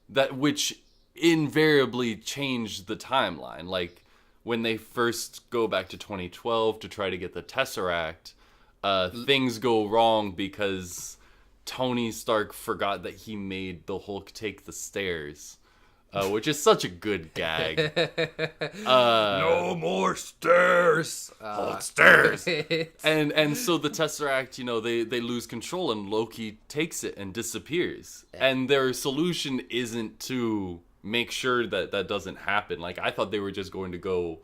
Speaker 2: that which invariably changed the timeline. Like when they first go back to 2012 to try to get the Tesseract, things go wrong because Tony Stark forgot that he made the Hulk take the stairs. Which is such a good gag.
Speaker 1: No more stairs.
Speaker 2: Hulk stairs. and so the Tesseract, they lose control and Loki takes it and disappears. And their solution isn't to make sure that that doesn't happen. Like, I thought they were just going to go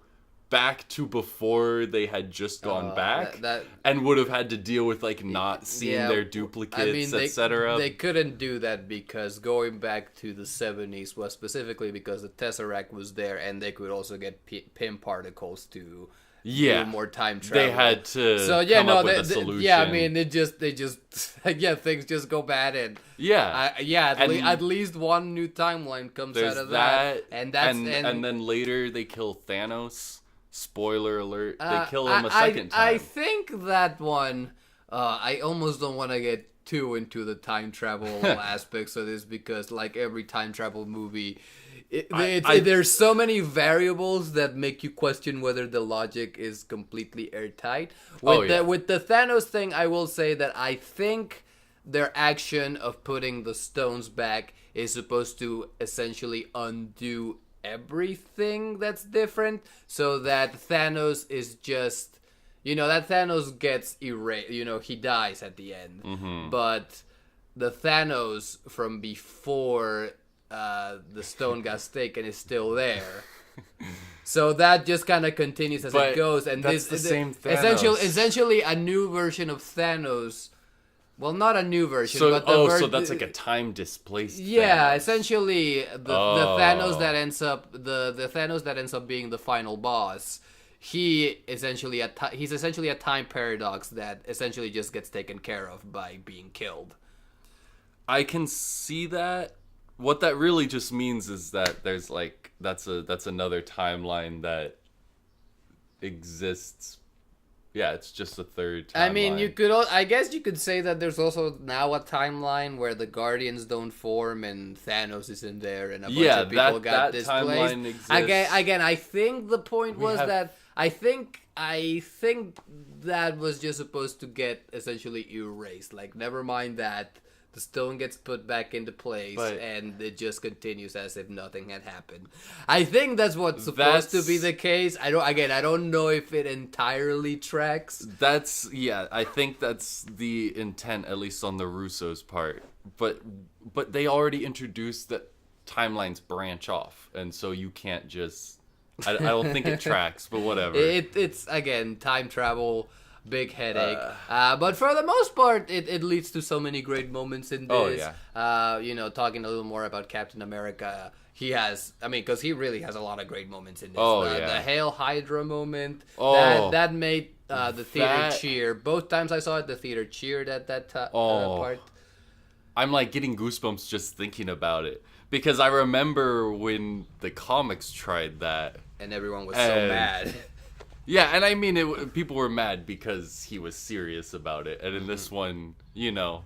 Speaker 2: back to before they had just gone back and would have had to deal with like not seeing their duplicates, etc.
Speaker 1: They couldn't do that because going back to the 70s was specifically because the Tesseract was there and they could also get Pym particles to do more time travel.
Speaker 2: They had to come up with a solution.
Speaker 1: Yeah, I mean, they just things just go bad and at least one new timeline comes out of that. And
Speaker 2: then later they kill Thanos. Spoiler alert, they kill him a second time.
Speaker 1: I think that one, I almost don't want to get too into the time travel aspects of this because like every time travel movie, there's so many variables that make you question whether the logic is completely airtight. With the Thanos thing, I will say that I think their action of putting the stones back is supposed to essentially undo everything that's different, so that Thanos is just, that Thanos gets erased, he dies at the end. But the Thanos from before the stone got taken is still there. So that just kind of continues as it goes, and
Speaker 2: that's the same Thanos.
Speaker 1: Essentially a new version of Thanos. Well, not a new version, but
Speaker 2: so that's like a time displaced.
Speaker 1: Yeah,
Speaker 2: Thanos.
Speaker 1: Essentially the Thanos that ends up the Thanos that ends up being the final boss. He's essentially a time paradox that essentially just gets taken care of by being killed.
Speaker 2: I can see that. What that really just means is that there's like that's another timeline that exists. Yeah, it's just a third timeline.
Speaker 1: I mean, I guess you could say that there's also now a timeline where the Guardians don't form and Thanos isn't there and a bunch of people got displaced.
Speaker 2: Timeline exists.
Speaker 1: Again, I think the point was that I think that was just supposed to get essentially erased. Like, never mind that. The stone gets put back into place, and it just continues as if nothing had happened. I think that's what's supposed to be the case. I don't know if it entirely tracks.
Speaker 2: I think that's the intent, at least on the Russo's part. But they already introduced that timelines branch off, and so you can't just. I don't think it tracks, but whatever.
Speaker 1: It's again time travel. Big headache. But for the most part, it leads to so many great moments in this. Oh, yeah. Talking a little more about Captain America, because he really has a lot of great moments in this. The Hail Hydra moment, that made the theater cheer. Both times I saw it, the theater cheered at that part.
Speaker 2: I'm like getting goosebumps just thinking about it. Because I remember when the comics tried that.
Speaker 1: And everyone was so mad.
Speaker 2: Yeah, and I mean, people were mad because he was serious about it. And in this one,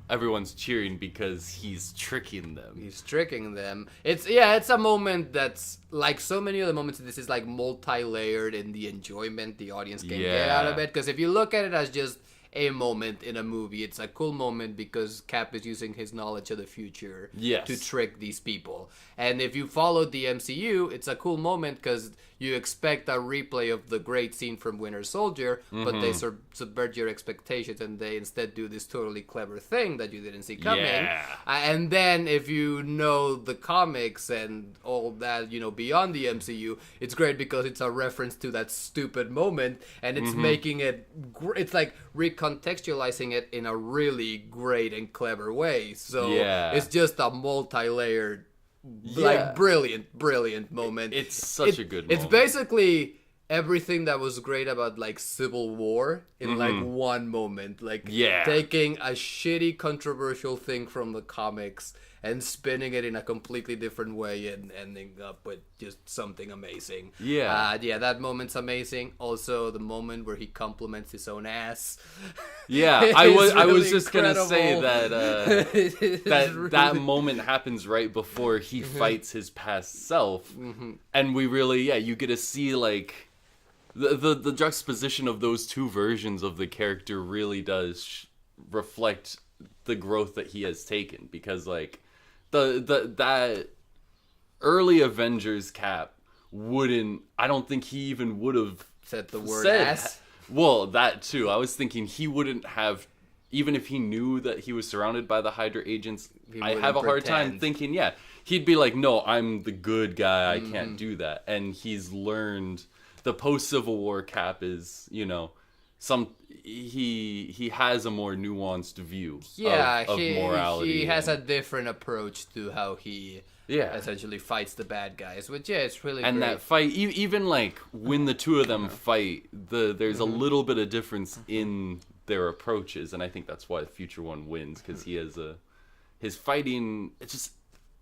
Speaker 2: everyone's cheering because he's tricking them.
Speaker 1: It's a moment that's, like so many other moments in this, is like multi-layered in the enjoyment the audience can get out of it. Because if you look at it as just a moment in a movie, it's a cool moment because Cap is using his knowledge of the future to trick these people. And if you followed the MCU, it's a cool moment because you expect a replay of the great scene from Winter Soldier, but they subvert your expectations and they instead do this totally clever thing that you didn't see coming. And then if you know the comics and all that, beyond the MCU, it's great because it's a reference to that stupid moment, and it's making it, it's like recontextualizing it in a really great and clever way. So it's just a multi-layered, like brilliant moment.
Speaker 2: It's such a good moment.
Speaker 1: It's basically everything that was great about like Civil War in like one moment. Like taking a shitty controversial thing from the comics and spinning it in a completely different way and ending up with just something amazing.
Speaker 2: Yeah.
Speaker 1: Yeah, that moment's amazing. Also, the moment where he compliments his own ass.
Speaker 2: Yeah, I was
Speaker 1: really
Speaker 2: just gonna say
Speaker 1: incredible.
Speaker 2: that moment happens right before he fights his past self, and we really, you get to see like the juxtaposition of those two versions of the character really does reflect the growth that he has taken, because like that early Avengers Cap I don't think he even would have
Speaker 1: said the word ass.
Speaker 2: Well, that too. I was thinking he wouldn't have, even if he knew that he was surrounded by the Hydra agents, I have a hard time thinking, he'd be like, no, I'm the good guy, I can't do that. And he's learned, the post-Civil War Cap is, he has a more nuanced view of morality.
Speaker 1: He has a different approach to how he essentially fights the bad guys, which it's really
Speaker 2: and
Speaker 1: great.
Speaker 2: That fight, even like when the two of them fight, there's a little bit of difference in their approaches, and I think that's why the future one wins, because he has his fighting. It's just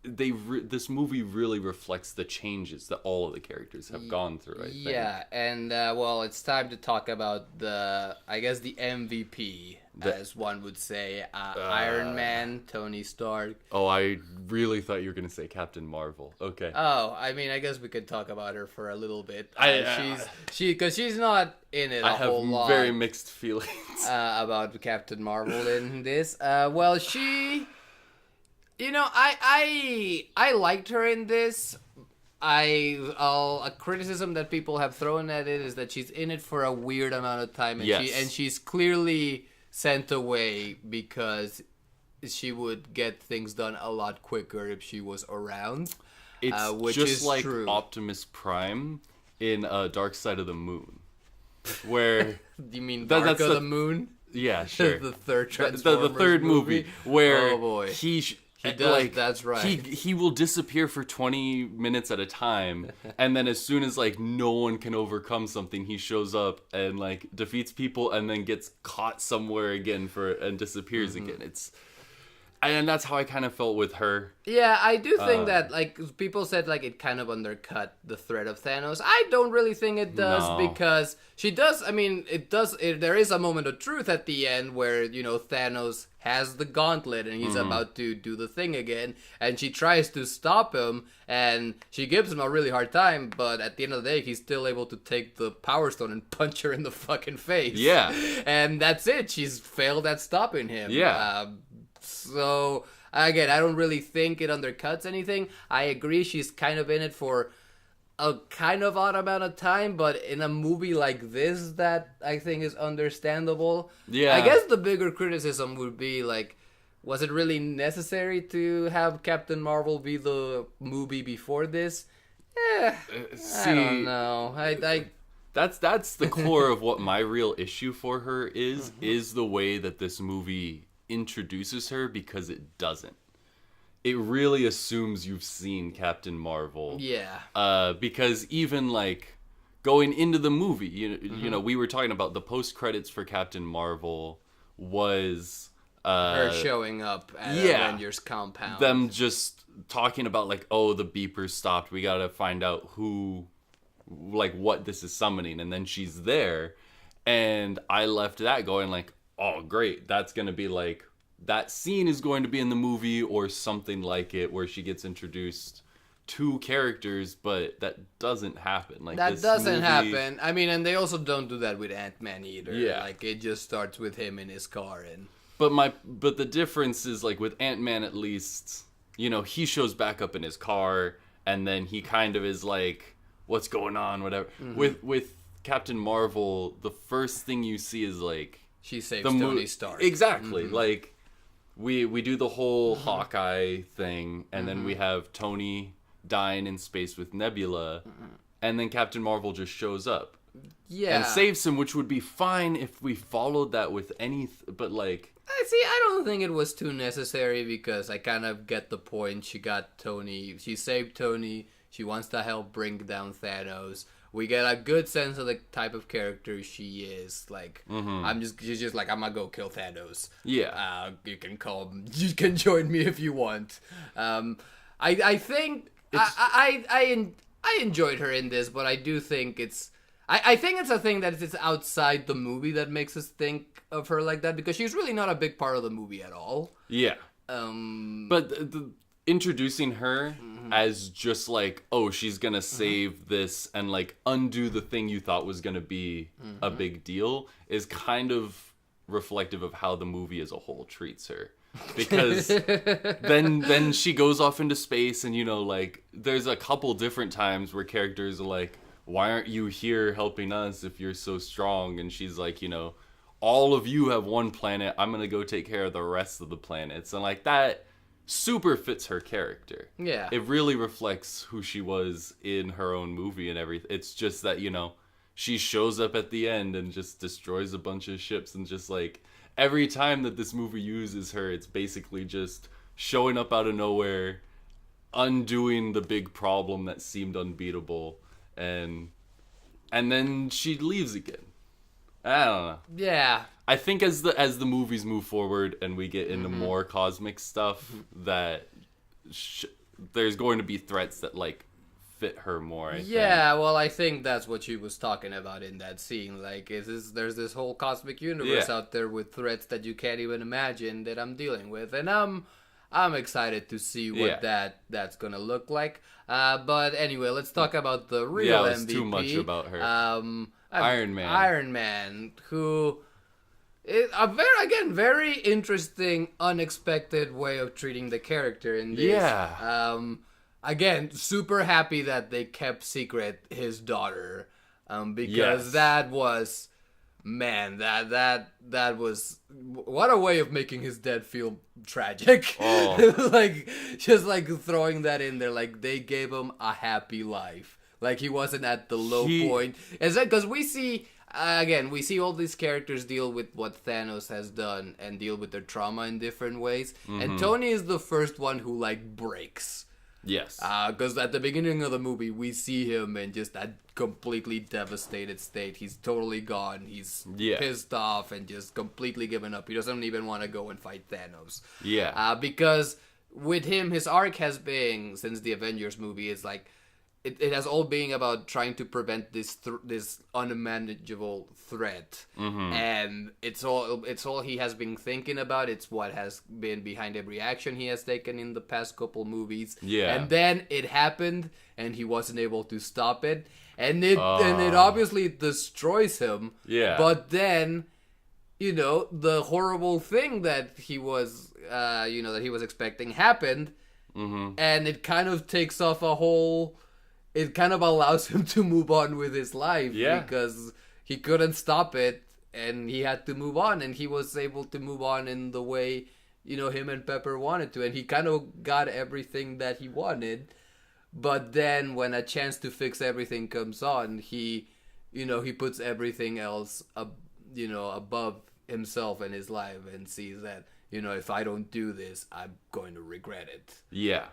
Speaker 2: this movie really reflects the changes that all of the characters have gone through. I think.
Speaker 1: Yeah, and well, it's time to talk about the MVP, as one would say, Iron Man, Tony Stark.
Speaker 2: Oh, I really thought you were going to say Captain Marvel. Okay.
Speaker 1: Oh, I mean, I guess we could talk about her for a little bit. Because she's not in it a whole lot.
Speaker 2: I have very mixed feelings
Speaker 1: about Captain Marvel in this. Well, she, I liked her in this. A criticism that people have thrown at it is that she's in it for a weird amount of time, and she's clearly sent away because she would get things done a lot quicker if she was around.
Speaker 2: It's
Speaker 1: which
Speaker 2: just
Speaker 1: is
Speaker 2: like
Speaker 1: true.
Speaker 2: Optimus Prime in Dark Side of the Moon, where
Speaker 1: you mean Dark of the Moon?
Speaker 2: Yeah, sure.
Speaker 1: The third Transformers
Speaker 2: the third movie where
Speaker 1: oh boy.
Speaker 2: He
Speaker 1: does, that's right.
Speaker 2: He will disappear for 20 minutes at a time, and then as soon as like no one can overcome something, he shows up and like defeats people and then gets caught somewhere again and disappears again. And that's how I kind of felt with her.
Speaker 1: Yeah, I do think that, like, people said, like, it kind of undercut the threat of Thanos. I don't really think it does, because she does, I mean, there is a moment of truth at the end where, Thanos has the gauntlet and he's about to do the thing again, and she tries to stop him, and she gives him a really hard time, but at the end of the day, he's still able to take the Power Stone and punch her in the fucking face.
Speaker 2: Yeah.
Speaker 1: And that's it. She's failed at stopping him.
Speaker 2: Yeah.
Speaker 1: So, again, I don't really think it undercuts anything. I agree she's kind of in it for a kind of odd amount of time, but in a movie like this that I think is understandable.
Speaker 2: Yeah.
Speaker 1: I guess the bigger criticism would be, like, was it really necessary to have Captain Marvel be the movie before this? I don't know.
Speaker 2: That's the core of what my real issue for her is the way that this movie introduces her, because it doesn't. It really assumes you've seen Captain Marvel.
Speaker 1: Yeah.
Speaker 2: Because even like going into the movie, you know, we were talking about the post credits for Captain Marvel was
Speaker 1: her showing up at Avengers compound.
Speaker 2: Them just talking about like, oh, the beepers stopped. We gotta find out who, like, what this is summoning, and then she's there, and I left that going like, oh, great, that's going to be like, that scene is going to be in the movie or something like it, where she gets introduced to characters, but that doesn't happen. Like,
Speaker 1: that doesn't happen. I mean, and they also don't do that with Ant-Man either.
Speaker 2: Yeah.
Speaker 1: Like, it just starts with him in his car. And
Speaker 2: But the difference is, like, with Ant-Man at least, he shows back up in his car, and then he kind of is like, what's going on, whatever. With Captain Marvel, the first thing you see is, like,
Speaker 1: she saves Tony Stark.
Speaker 2: Exactly. Like, we do the whole Hawkeye thing, and then we have Tony dying in space with Nebula, and then Captain Marvel just shows up.
Speaker 1: Yeah.
Speaker 2: And saves him, which would be fine if we followed that with but like...
Speaker 1: I don't think it was too necessary, because I kind of get the point. She got Tony. She saved Tony. She wants to help bring down Thanos. We get a good sense of the type of character she is. Like, she's just like, I'm gonna go kill Thanos.
Speaker 2: Yeah.
Speaker 1: You can join me if you want. I think I enjoyed her in this, but I do think I think it's a thing that is outside the movie that makes us think of her like that, because she's really not a big part of the movie at all.
Speaker 2: Yeah. But introducing her as just like, oh, she's gonna save this and like undo the thing you thought was gonna be a big deal is kind of reflective of how the movie as a whole treats her. Because then she goes off into space, and like there's a couple different times where characters are like, why aren't you here helping us if you're so strong? And she's like, all of you have one planet, I'm gonna go take care of the rest of the planets. And like that super fits her character.
Speaker 1: Yeah.
Speaker 2: It really reflects who she was in her own movie and everything. It's just that, she shows up at the end and just destroys a bunch of ships, and just like every time that this movie uses her, it's basically just showing up out of nowhere, undoing the big problem that seemed unbeatable, and then she leaves again. I don't know.
Speaker 1: Yeah.
Speaker 2: I think as the movies move forward and we get into more cosmic stuff, that there's going to be threats that like fit her more. I think.
Speaker 1: Well, I think that's what she was talking about in that scene. Like, there's this whole cosmic universe out there with threats that you can't even imagine that I'm dealing with, and I'm excited to see what that's gonna look like. But anyway, let's talk about the real MVP.
Speaker 2: Too much about her.
Speaker 1: Iron Man, who is a very interesting, unexpected way of treating the character in this.
Speaker 2: Yeah.
Speaker 1: Again, super happy that they kept secret his daughter, because that was, man, that was, what a way of making his death feel tragic.
Speaker 2: Oh.
Speaker 1: Like, just like throwing that in there, like they gave him a happy life. Like, he wasn't at the low point. Is that because we see, we see all these characters deal with what Thanos has done and deal with their trauma in different ways. And Tony is the first one who, like, breaks.
Speaker 2: Yes.
Speaker 1: Because at the beginning of the movie, we see him in just that completely devastated state. He's totally gone. He's pissed off and just completely given up. He doesn't even want to go and fight Thanos.
Speaker 2: Yeah.
Speaker 1: Because with him, his arc has been, since the Avengers movie, is like, it has all been about trying to prevent this unmanageable threat, and it's all he has been thinking about. It's what has been behind every action he has taken in the past couple movies.
Speaker 2: Yeah,
Speaker 1: and then it happened, and he wasn't able to stop it, and it obviously destroys him.
Speaker 2: Yeah,
Speaker 1: but then, the horrible thing that he was, that he was expecting happened, and it kind of takes off a whole. It kind of allows him to move on with his life, because he couldn't stop it, and he had to move on, and he was able to move on in the way, him and Pepper wanted to, and he kind of got everything that he wanted. But then when a chance to fix everything comes on, he puts everything else above himself and his life, and sees that, if I don't do this, I'm going to regret it.
Speaker 2: Yeah.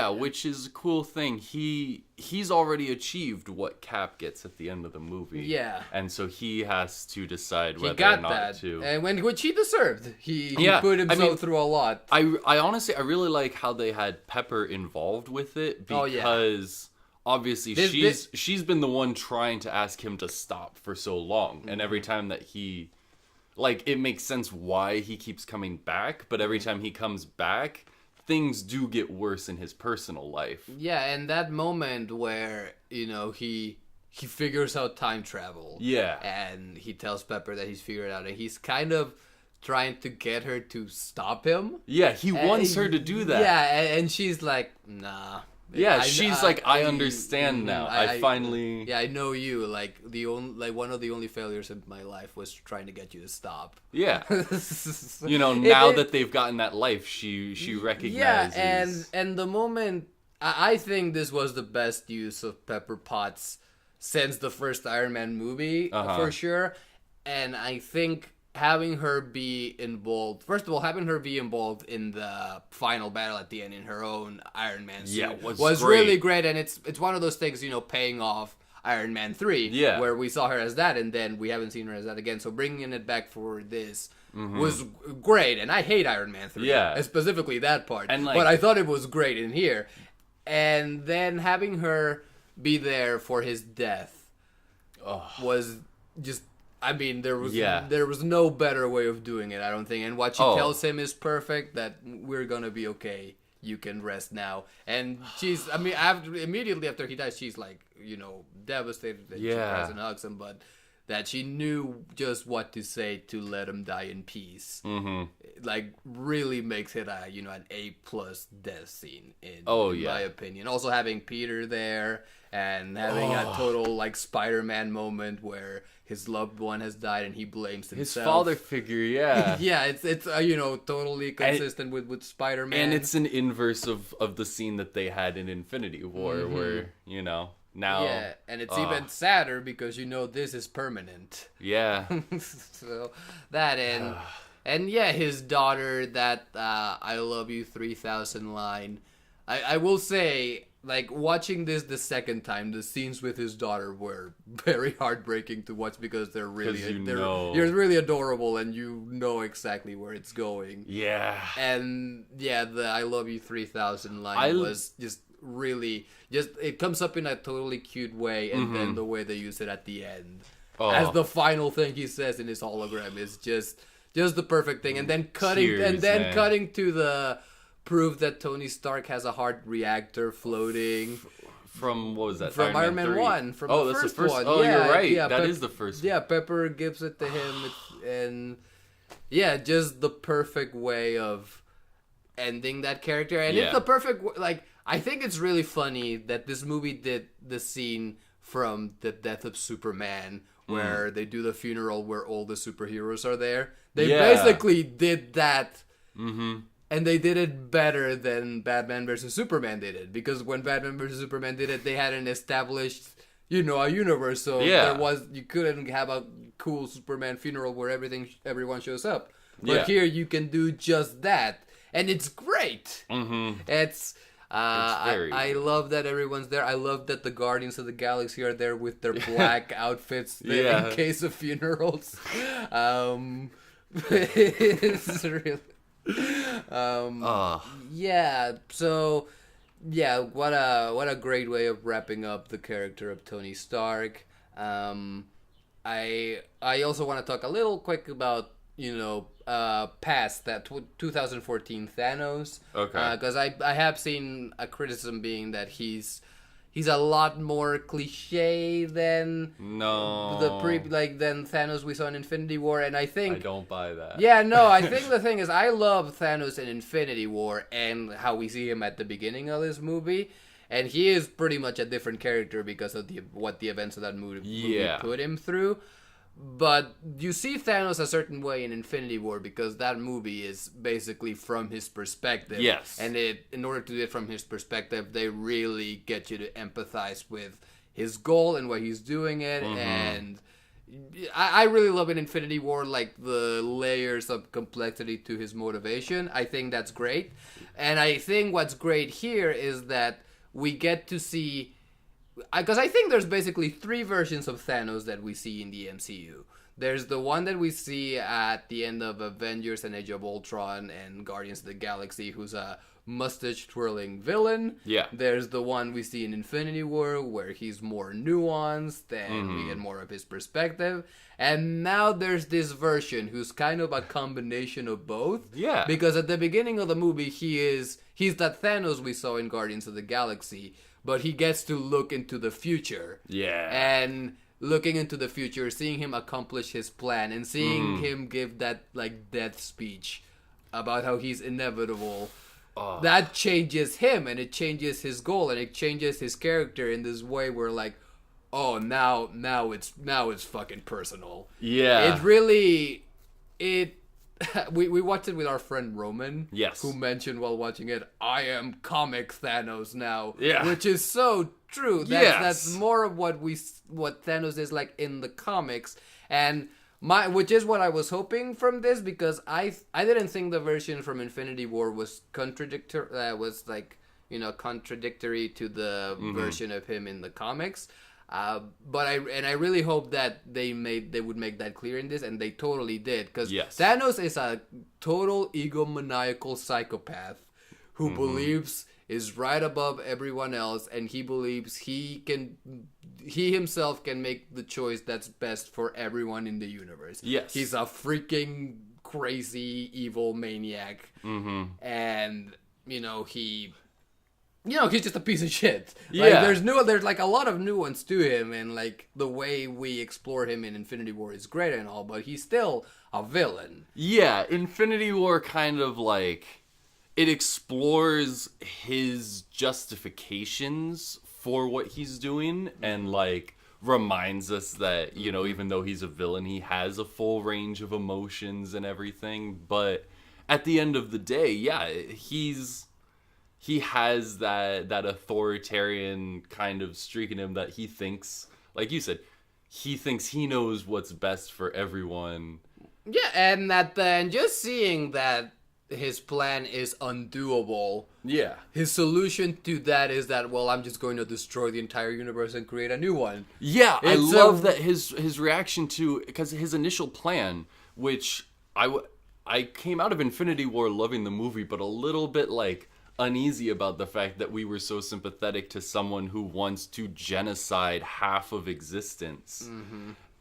Speaker 2: Which is a cool thing. He's already achieved what Cap gets at the end of the movie.
Speaker 1: Yeah.
Speaker 2: And so he has to decide whether
Speaker 1: or
Speaker 2: not
Speaker 1: that.
Speaker 2: to.
Speaker 1: And which he deserved. He put himself through a lot.
Speaker 2: I honestly, I really like how they had Pepper involved with it, because obviously she's been the one trying to ask him to stop for so long. And every time that he... Like, it makes sense why he keeps coming back, but every time he comes back, things do get worse in his personal life.
Speaker 1: Yeah, and that moment where, he figures out time travel.
Speaker 2: Yeah.
Speaker 1: And he tells Pepper that he's figured it out, and he's kind of trying to get her to stop him.
Speaker 2: Yeah, he wants her to do that.
Speaker 1: Yeah, and she's like, nah.
Speaker 2: Yeah, she's like, I understand now. I finally.
Speaker 1: Yeah, I know you. Like one of the only failures in my life was trying to get you to stop.
Speaker 2: Yeah. Now that they've gotten that life, she recognizes.
Speaker 1: Yeah, and the moment, I think this was the best use of Pepper Potts since the first Iron Man movie, for sure. And I think having her be involved, first of all, having her be involved in the final battle at the end in her own Iron Man suit was
Speaker 2: great.
Speaker 1: really great, and it's one of those things, paying off Iron Man 3,
Speaker 2: Yeah.
Speaker 1: where we saw her as that, and then we haven't seen her as that again. So bringing it back for this was great, and I hate Iron Man 3,
Speaker 2: Yeah.
Speaker 1: specifically that part.
Speaker 2: And, like-
Speaker 1: but I thought it was great in here. And then having her be there for his death was just... I mean, there was no better way of doing it, I don't think. And what she tells him is perfect, that we're gonna be okay. You can rest now. And she's, I mean, immediately after he dies, she's like, devastated that she cries and hugs him, but that she knew just what to say to let him die in peace. Like, really makes it an A+ death scene in my opinion. Also having Peter there and having a total like Spider-Man moment where his loved one has died and he blames himself.
Speaker 2: His father figure, yeah.
Speaker 1: Yeah, it's totally consistent with Spider-Man.
Speaker 2: And it's an inverse of the scene that they had in Infinity War where, now...
Speaker 1: Yeah, and it's even sadder because this is permanent.
Speaker 2: Yeah.
Speaker 1: So, that and yeah, his daughter, that I love you 3000 line. I will say... Like, watching this the second time, the scenes with his daughter were very heartbreaking to watch because they're really adorable and you know exactly where it's going.
Speaker 2: Yeah.
Speaker 1: And, yeah, the I love you 3000 line was just really... it comes up in a totally cute way, and then the way they use it at the end. As the final thing he says in his hologram is just the perfect thing. And then cutting to the... prove that Tony Stark has a heart reactor floating.
Speaker 2: From, what was that?
Speaker 1: From Iron Man 1. From the
Speaker 2: that's
Speaker 1: first
Speaker 2: the first
Speaker 1: one.
Speaker 2: Oh,
Speaker 1: yeah,
Speaker 2: you're right.
Speaker 1: Yeah,
Speaker 2: that is the first one.
Speaker 1: Yeah, Pepper gives it to him. And yeah, just the perfect way of ending that character. And it's the perfect... Like, I think it's really funny that this movie did the scene from the death of Superman where they do the funeral where all the superheroes are there. They basically did that... And they did it better than Batman vs. Superman did it. Because when Batman vs. Superman did it, they had an established, a universe. So you couldn't have a cool Superman funeral where everyone shows up. But here you can do just that. And it's great. It's I love that everyone's there. I love that the Guardians of the Galaxy are there with their black outfits in case of funerals. It's really... yeah, so yeah, what a great way of wrapping up the character of Tony Stark. I also want to talk a little quick about past that 2014 Thanos.
Speaker 2: Okay.
Speaker 1: Because I have seen a criticism being that he's a lot more cliche than than Thanos we saw in Infinity War, and I think
Speaker 2: I don't buy that.
Speaker 1: Yeah, no, I think the thing is I love Thanos in Infinity War and how we see him at the beginning of this movie, and he is pretty much a different character because of what the events of that movie put him through. But you see Thanos a certain way in Infinity War because that movie is basically from his perspective.
Speaker 2: Yes.
Speaker 1: And in order to do it from his perspective, they really get you to empathize with his goal and why he's doing it. And I really love in Infinity War, like, the layers of complexity to his motivation. I think that's great. And I think what's great here is that we get to see... Because I think there's basically 3 versions of Thanos that we see in the MCU. There's the one that we see at the end of Avengers and Age of Ultron and Guardians of the Galaxy, who's a mustache-twirling villain.
Speaker 2: Yeah.
Speaker 1: There's the one we see in Infinity War, where he's more nuanced and we get more of his perspective. And now there's this version who's kind of a combination of both.
Speaker 2: Yeah.
Speaker 1: Because at the beginning of the movie, he's that Thanos we saw in Guardians of the Galaxy, but he gets to look into the future. Yeah. And looking into the future, seeing him accomplish his plan, and seeing him give that, like, death speech about how he's inevitable, that changes him, and it changes his goal, and it changes his character in this way where, like, oh, now it's fucking personal.
Speaker 2: Yeah.
Speaker 1: It really... We watched it with our friend Roman.
Speaker 2: Yes.
Speaker 1: Who mentioned while watching it, I am comic Thanos now.
Speaker 2: Yeah.
Speaker 1: Which is so true. That's more of what Thanos is like in the comics. And which is what I was hoping from this, because I didn't think the version from Infinity War was contradictory to the version of him in the comics. But I really hope that they would make that clear in this, and they totally did, because
Speaker 2: Yes.
Speaker 1: Thanos is a total egomaniacal psychopath who believes is right above everyone else, and he believes he himself can make the choice that's best for everyone in the universe.
Speaker 2: Yes.
Speaker 1: He's a freaking crazy evil maniac, and he's just a piece of shit.
Speaker 2: Yeah.
Speaker 1: There's like a lot of nuance to him, and like the way we explore him in Infinity War is great and all, but he's still a villain.
Speaker 2: Yeah, Infinity War kind of like, it explores his justifications for what he's doing, and like reminds us that, even though he's a villain, he has a full range of emotions and everything. But at the end of the day, yeah, he has that authoritarian kind of streak in him that he thinks, like you said, he thinks he knows what's best for everyone.
Speaker 1: Yeah, and at the end, just seeing that his plan is undoable.
Speaker 2: Yeah.
Speaker 1: His solution to that is that, well, I'm just going to destroy the entire universe and create a new one.
Speaker 2: Yeah, I love that his reaction to, because his initial plan, which I came out of Infinity War loving the movie, but a little bit like uneasy about the fact that we were so sympathetic to someone who wants to genocide half of existence.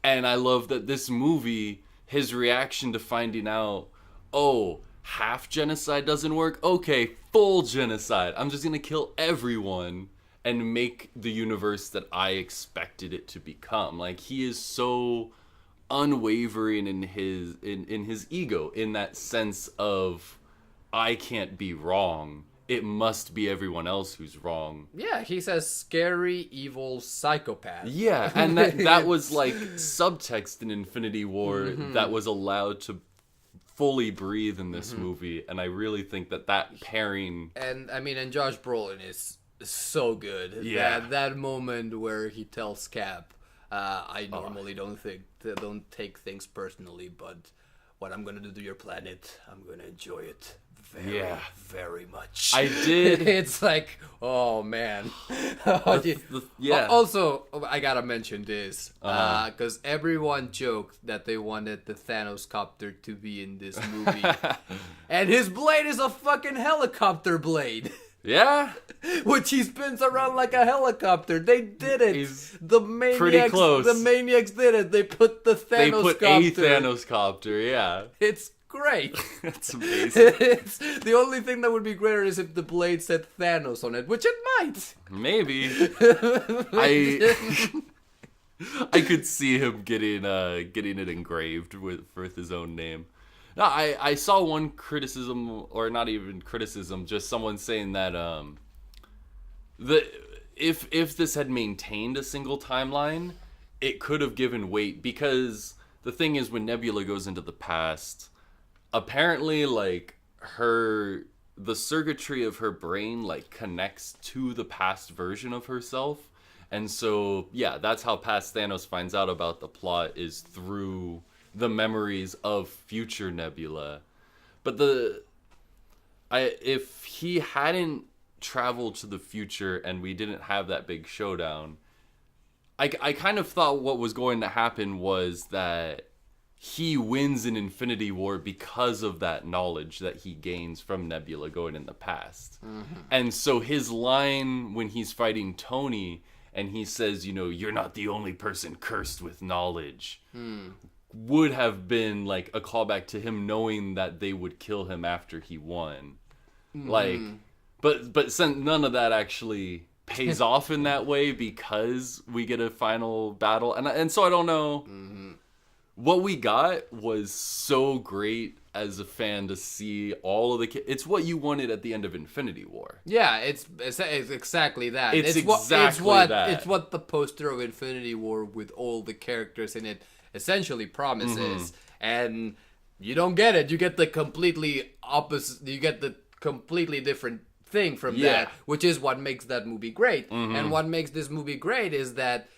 Speaker 2: And I love that this movie, his reaction to finding out, oh, half genocide doesn't work? Okay, full genocide. I'm just gonna kill everyone and make the universe that I expected it to become. Like, he is so unwavering in his ego, in that sense of, I can't be wrong. It must be everyone else who's wrong.
Speaker 1: Yeah, he's a scary, evil psychopath.
Speaker 2: Yeah, and that was like subtext in Infinity War that was allowed to fully breathe in this movie, and I really think that pairing, and
Speaker 1: Josh Brolin is so good.
Speaker 2: Yeah,
Speaker 1: that moment where he tells Cap, I normally don't take things personally, but what I'm gonna do to your planet, I'm gonna enjoy it very much.
Speaker 2: I did.
Speaker 1: It's like, oh man.
Speaker 2: Yeah.
Speaker 1: Also, I gotta mention this because everyone joked that they wanted the Thanos copter to be in this movie, and his blade is a fucking helicopter blade.
Speaker 2: Yeah.
Speaker 1: Which he spins around like a helicopter. They did it. The maniacs,
Speaker 2: pretty close.
Speaker 1: The maniacs did it. They put the Thanos copter.
Speaker 2: A Thanos copter, yeah.
Speaker 1: It's great.
Speaker 2: That's amazing.
Speaker 1: It's the only thing that would be greater is if the blade said Thanos on it, which it might.
Speaker 2: Maybe. I could see him getting it engraved with his own name. No, I saw one criticism, or not even criticism, just someone saying that if this had maintained a single timeline, it could have given weight, because the thing is, when Nebula goes into the past, apparently like the circuitry of her brain like connects to the past version of herself, and so yeah, that's how past Thanos finds out about the plot, is through the memories of future Nebula. But if he hadn't traveled to the future and we didn't have that big showdown, I kind of thought what was going to happen was that he wins in Infinity War because of that knowledge that he gains from Nebula going in the past. And so his line when he's fighting Tony and he says, you're not the only person cursed with knowledge, would have been like a callback to him knowing that they would kill him after he won. Like, but since none of that actually pays off in that way, because we get a final battle, and so I don't know. What we got was so great as a fan to see all of the. It's what you wanted at the end of Infinity War.
Speaker 1: Yeah, it's exactly that.
Speaker 2: It's
Speaker 1: what the poster of Infinity War with all the characters in it essentially promises, and you don't get it. You get the completely opposite. You get the completely different thing from that, which is what makes that movie great. And what makes this movie great is that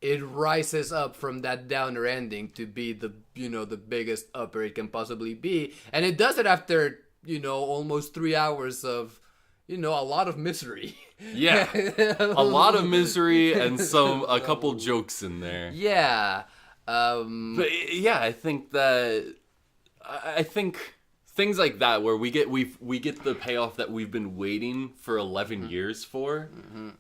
Speaker 1: it rises up from that downer ending to be the biggest upper it can possibly be, and it does it after almost 3 hours of a lot of misery.
Speaker 2: Yeah, a lot of misery and a couple jokes in there.
Speaker 1: Yeah.
Speaker 2: But yeah, I think things like that where we get the payoff that we've been waiting for 11 years for.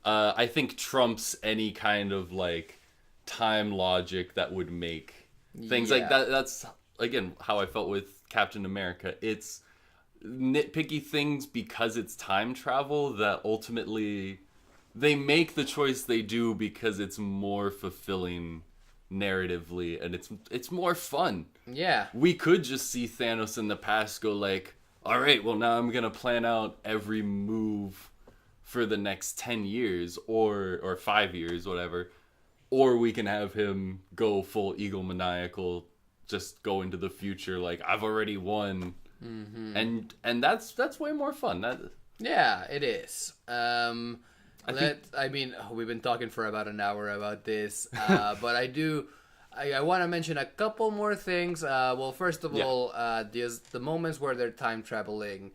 Speaker 2: I think trumps any kind of like time logic that would make things like that. That's again how I felt with Captain America. It's nitpicky things because it's time travel that ultimately they make the choice they do because it's more fulfilling narratively and it's more fun.
Speaker 1: Yeah.
Speaker 2: We could just see Thanos in the past go like, all right, well now I'm gonna plan out every move for the next 10 years or 5 years, whatever. Or we can have him go full egomaniacal, just go into the future like I've already won. And that's way more fun.
Speaker 1: Yeah, it is. We've been talking for about an hour about this, but I want to mention a couple more things. Well, first of all, the moments where they're time traveling,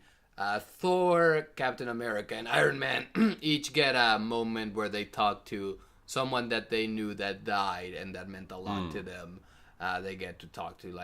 Speaker 1: Thor, Captain America, and Iron Man each get a moment where they talk to someone that they knew that died and that meant a lot to them. They get to talk to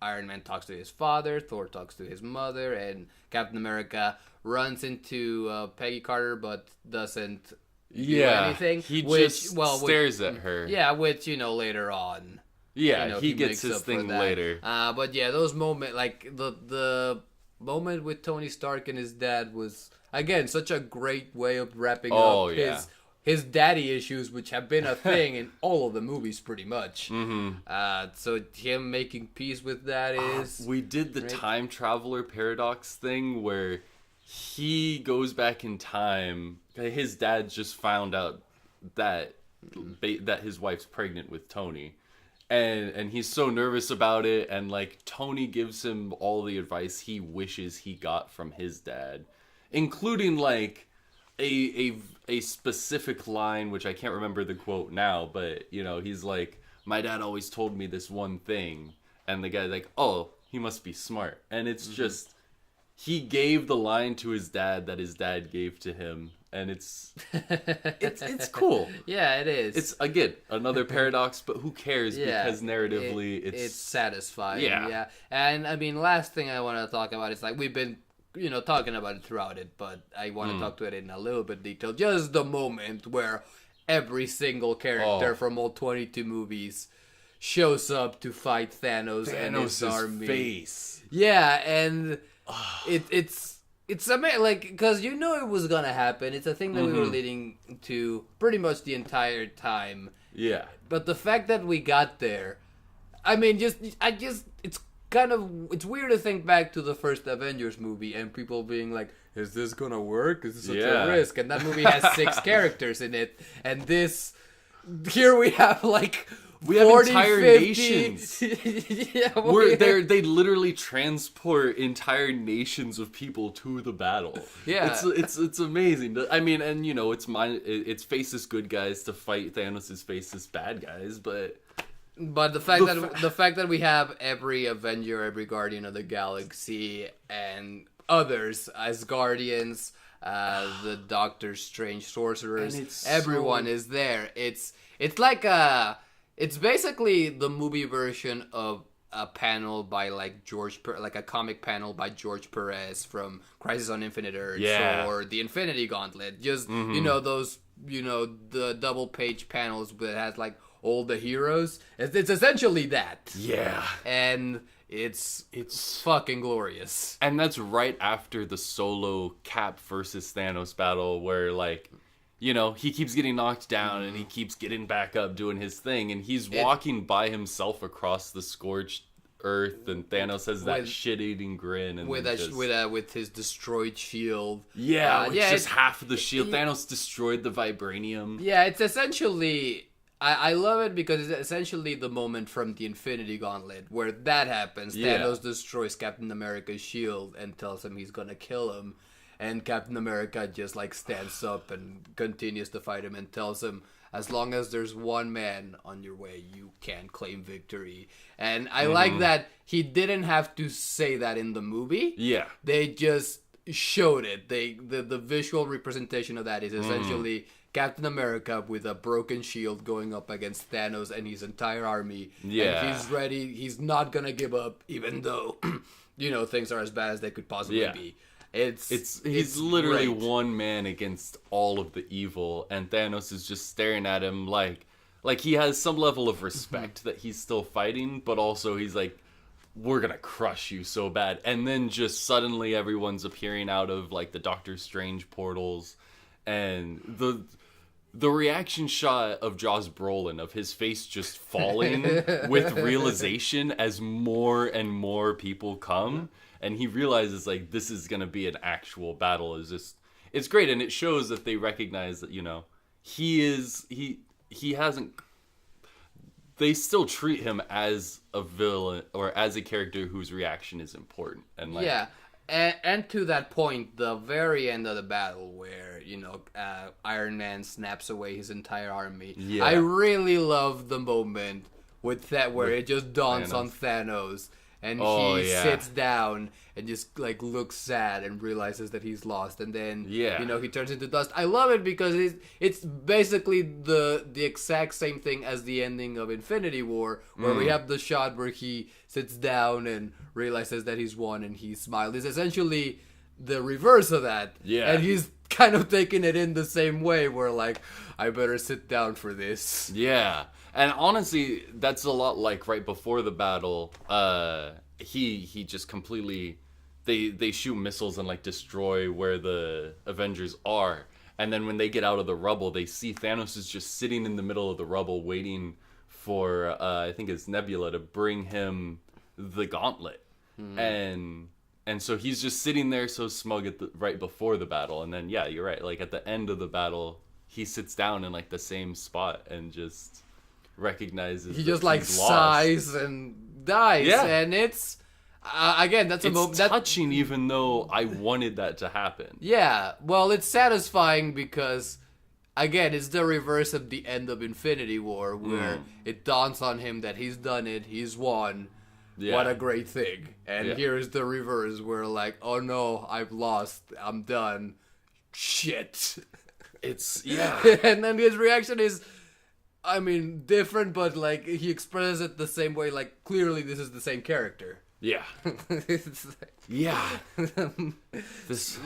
Speaker 1: Iron Man talks to his father, Thor talks to his mother, and Captain America runs into Peggy Carter but doesn't do anything.
Speaker 2: He just stares at her.
Speaker 1: Yeah, which, later on.
Speaker 2: Yeah, he gets his thing later.
Speaker 1: But yeah, those moments, like the moment with Tony Stark and his dad was, again, such a great way of wrapping up his daddy issues, which have been a thing in all of the movies pretty much. So him making peace with that is...
Speaker 2: we did the time traveler paradox thing where he goes back in time. His dad just found out that his wife's pregnant with Tony. And he's so nervous about it. And like Tony gives him all the advice he wishes he got from his dad. Including like a specific line, which I can't remember the quote now, but he's like, my dad always told me this one thing, and the guy's like, oh, he must be smart. And it's just he gave the line to his dad that his dad gave to him, and it's cool.
Speaker 1: Yeah, it is.
Speaker 2: It's again another paradox, but who cares? Because narratively it's
Speaker 1: satisfying. Yeah. And I mean, last thing I want to talk about is like we've been talking about it throughout it, but I want to talk to it in a little bit detail. Just the moment where every single character from all 22 movies shows up to fight Thanos and his army.
Speaker 2: Face.
Speaker 1: Yeah, and it's amazing, like, because it was gonna happen. It's a thing that we were leading to pretty much the entire time.
Speaker 2: Yeah.
Speaker 1: But the fact that we got there, I mean, it's weird to think back to the first Avengers movie and people being like, is this gonna work? Is this such a risk? And that movie has 6 characters in it. And here we have like...
Speaker 2: We have
Speaker 1: 40,
Speaker 2: entire
Speaker 1: 50.
Speaker 2: nations.
Speaker 1: Yeah,
Speaker 2: they literally transport entire nations of people to the battle.
Speaker 1: Yeah,
Speaker 2: it's amazing. I mean, and it's faceless good guys to fight Thanos' faceless bad guys, but
Speaker 1: the fact that we have every Avenger, every Guardian of the Galaxy, and others as Guardians, the Doctor Strange sorcerers, everyone is there. It's like it's basically the movie version of a panel by like a comic panel by George Perez from Crisis on Infinite Earths or the Infinity Gauntlet. Just those the double page panels that has like all the heroes. It's essentially that.
Speaker 2: Yeah.
Speaker 1: And it's fucking glorious.
Speaker 2: And that's right after the solo Cap versus Thanos battle where like he keeps getting knocked down and he keeps getting back up doing his thing, and he's walking by himself across the scorched earth, and Thanos has that shit-eating grin and
Speaker 1: with his destroyed shield.
Speaker 2: Just half of the shield. Thanos destroyed the vibranium.
Speaker 1: Yeah, it's essentially I love it because it's essentially the moment from the Infinity Gauntlet where that happens. Yeah. Thanos destroys Captain America's shield and tells him he's gonna kill him. And Captain America just like stands up and continues to fight him and tells him, as long as there's one man on your way, you can't claim victory. And I like that he didn't have to say that in the movie.
Speaker 2: Yeah.
Speaker 1: They just showed it. The visual representation of that is essentially Captain America with a broken shield going up against Thanos and his entire army.
Speaker 2: Yeah.
Speaker 1: And he's ready. He's not gonna give up, even though things are as bad as they could possibly be. He's
Speaker 2: literally
Speaker 1: great.
Speaker 2: one man against all of the evil, and Thanos is just staring at him like he has some level of respect that he's still fighting, but also he's like, we're gonna crush you so bad. And then just suddenly everyone's appearing out of like the Doctor Strange portals, and the reaction shot of Josh Brolin of his face just falling with realization as more and more people come, and he realizes like this is gonna be an actual battle. It's great, and it shows that they recognize that he hasn't. They still treat him as a villain or as a character whose reaction is important. And like,
Speaker 1: yeah, and to that point, the very end of the battle where Iron Man snaps away his entire army.
Speaker 2: Yeah.
Speaker 1: I really love the moment with that where it just dawns
Speaker 2: Thanos.
Speaker 1: on Thanos, and he
Speaker 2: yeah.
Speaker 1: sits down and just like looks sad and realizes that he's lost, and then he turns into dust. I love it because it's basically the exact same thing as the ending of Infinity War, where we have the shot where he sits down and realizes that he's won and he smiles. It's essentially the reverse of that.
Speaker 2: Yeah.
Speaker 1: And he's kind of taking it in the same way, where like, I better sit down for this.
Speaker 2: Yeah. And honestly, that's a lot like right before the battle, he just completely they shoot missiles and like destroy where the Avengers are. And then when they get out of the rubble, they see Thanos is just sitting in the middle of the rubble waiting for I think it's Nebula to bring him the gauntlet. And so he's just sitting there so smug right before the battle. And then yeah, you're right. Like at the end of the battle, he sits down in like the same spot and just recognizes
Speaker 1: He
Speaker 2: that
Speaker 1: just like
Speaker 2: he's lost.
Speaker 1: sighs and dies.
Speaker 2: Yeah.
Speaker 1: And it's again, that's a moment
Speaker 2: It's touching, even though I wanted that to happen.
Speaker 1: Yeah, well, it's satisfying because, again, it's the reverse of the end of Infinity War, where it dawns on him that he's done it, he's won.
Speaker 2: Yeah.
Speaker 1: What a great thing. And here's the reverse, where like, oh no, I've lost, I'm done. Shit.
Speaker 2: It's yeah.
Speaker 1: And then his reaction is, I mean, different, but like, he expresses it the same way, like, clearly this is the same character.
Speaker 2: Yeah.
Speaker 1: It's like,
Speaker 2: Yeah.
Speaker 1: This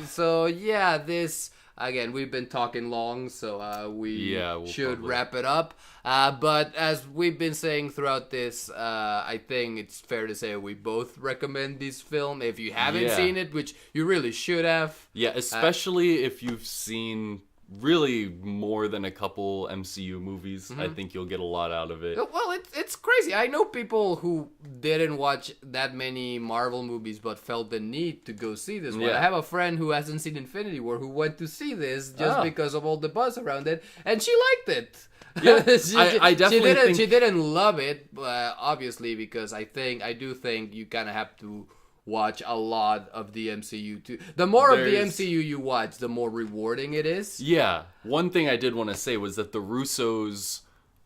Speaker 1: again, we've been talking long, so we'll should
Speaker 2: probably
Speaker 1: wrap it up. But as we've been saying throughout this, I think it's fair to say we both recommend this film. If you haven't seen it, which you really should have.
Speaker 2: Yeah, especially if you've seen really more than a couple MCU movies. I think you'll get a lot out of it.
Speaker 1: Well, it's crazy. I know people who didn't watch that many Marvel movies but felt the need to go see this one.
Speaker 2: Yeah.
Speaker 1: I have a friend who hasn't seen Infinity War who went to see this just because of all the buzz around it, and she liked it.
Speaker 2: Yeah, I definitely think
Speaker 1: she didn't love it, obviously, because I do think you kind of have to watch a lot of the MCU too. The more of the MCU you watch, the more rewarding it is.
Speaker 2: Yeah. One thing I did want to say was that the Russos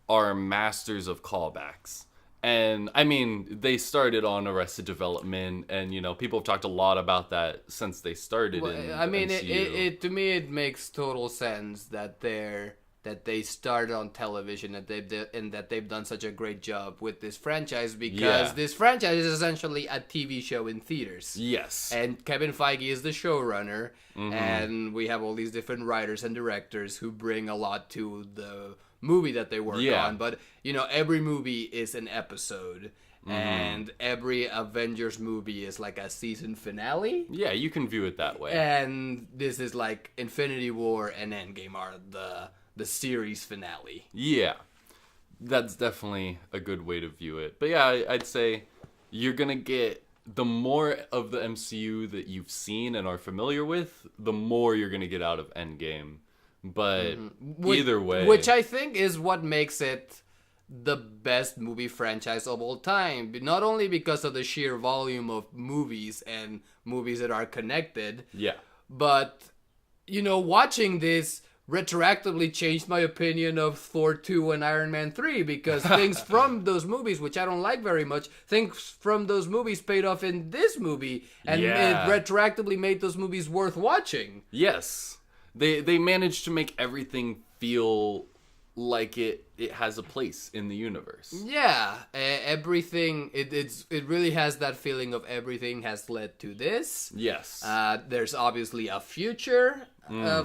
Speaker 2: are masters of callbacks. And I mean, they started on Arrested Development, and people have talked a lot about that since they started.
Speaker 1: I mean, it to me it makes total sense that they started on television and that they've done such a great job with this franchise, because this franchise is essentially a TV show in theaters.
Speaker 2: Yes.
Speaker 1: And Kevin Feige is the showrunner, and we have all these different writers and directors who bring a lot to the movie that they work on. But, every movie is an episode. And every Avengers movie is like a season finale.
Speaker 2: Yeah, you can view it that way.
Speaker 1: And this is like Infinity War and Endgame are the series finale.
Speaker 2: Yeah, that's definitely a good way to view it. But yeah, I'd say you're going to get the more of the MCU that you've seen and are familiar with, the more you're going to get out of Endgame. But either way...
Speaker 1: Which I think is what makes it the best movie franchise of all time. Not only because of the sheer volume of movies and movies that are connected.
Speaker 2: Yeah.
Speaker 1: But, watching this retroactively changed my opinion of Thor 2 and Iron Man 3 because things from those movies, which I don't like very much, things from those movies paid off in this movie, and it retroactively made those movies worth watching.
Speaker 2: Yes. They managed to make everything feel like it has a place in the universe.
Speaker 1: Yeah, everything, it really has that feeling of everything has led to this.
Speaker 2: Yes.
Speaker 1: There's obviously a future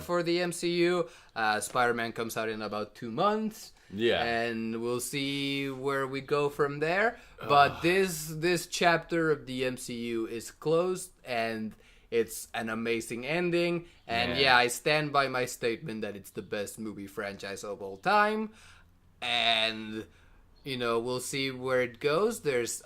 Speaker 1: for the MCU. Spider-Man comes out in about 2 months.
Speaker 2: Yeah.
Speaker 1: And we'll see where we go from there. But this chapter of the MCU is closed, and it's an amazing ending. And yeah, I stand by my statement that it's the best movie franchise of all time. And, you know, we'll see where it goes. There's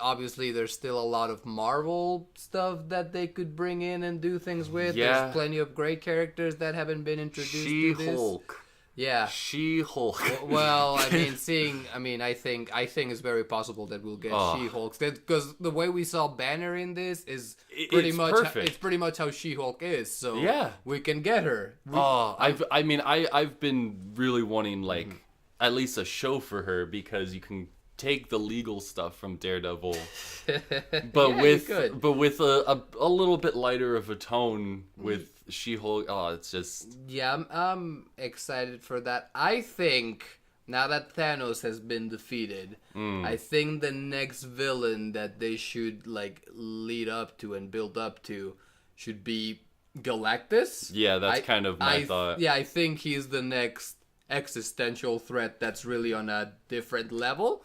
Speaker 1: still a lot of Marvel stuff that they could bring in and do things with.
Speaker 2: Yeah.
Speaker 1: There's plenty of great characters that haven't been introduced to this.
Speaker 2: She-Hulk.
Speaker 1: Yeah.
Speaker 2: She-Hulk.
Speaker 1: Well, I think it's very possible that we'll get She-Hulk, because the way we saw Banner in this is pretty much how She-Hulk is. So
Speaker 2: yeah,
Speaker 1: we can get her.
Speaker 2: I've been really wanting at least a show for her, because you can take the legal stuff from Daredevil, but with a little bit lighter of a tone with She-Hulk. Oh, it's just...
Speaker 1: Yeah, I'm excited for that. I think, now that Thanos has been defeated, I think the next villain that they should, lead up to and build up to should be Galactus.
Speaker 2: Yeah, that's kind of my thought.
Speaker 1: Yeah, I think he's the next existential threat that's really on a different level.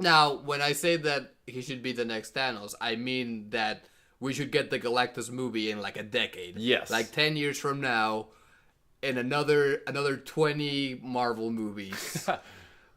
Speaker 1: Now, when I say that he should be the next Thanos, I mean that we should get the Galactus movie in a decade.
Speaker 2: Yes.
Speaker 1: 10 years from now, in another 20 Marvel movies,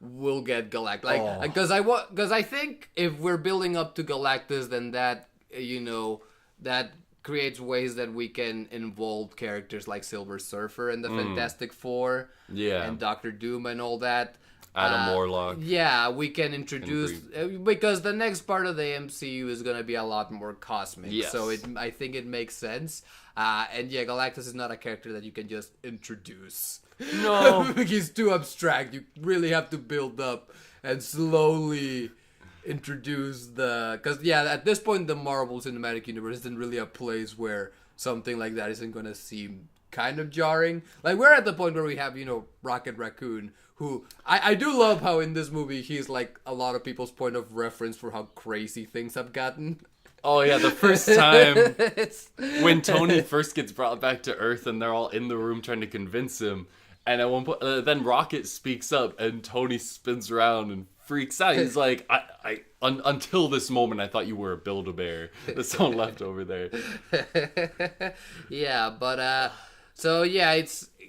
Speaker 1: we'll get Galactus. Because I think if we're building up to Galactus, then that, that creates ways that we can involve characters like Silver Surfer and the Fantastic Four.
Speaker 2: Yeah.
Speaker 1: And Doctor Doom and all that.
Speaker 2: Adam Warlock.
Speaker 1: Yeah, we can introduce... because the next part of the MCU is going to be a lot more cosmic.
Speaker 2: Yes.
Speaker 1: So I think it makes sense. And yeah, Galactus is not a character that you can just introduce.
Speaker 2: No.
Speaker 1: He's too abstract. You really have to build up and slowly introduce the... Because, yeah, at this point, the Marvel Cinematic Universe isn't really a place where something like that isn't going to seem kind of jarring. We're at the point where we have, Rocket Raccoon, who I do love how in this movie he's a lot of people's point of reference for how crazy things have gotten.
Speaker 2: Oh yeah, the first time when Tony first gets brought back to Earth and they're all in the room trying to convince him, and at one point then Rocket speaks up and Tony spins around and freaks out. He's like, until this moment I thought you were a Build-A-Bear. There's someone left over there.
Speaker 1: Yeah, but so yeah,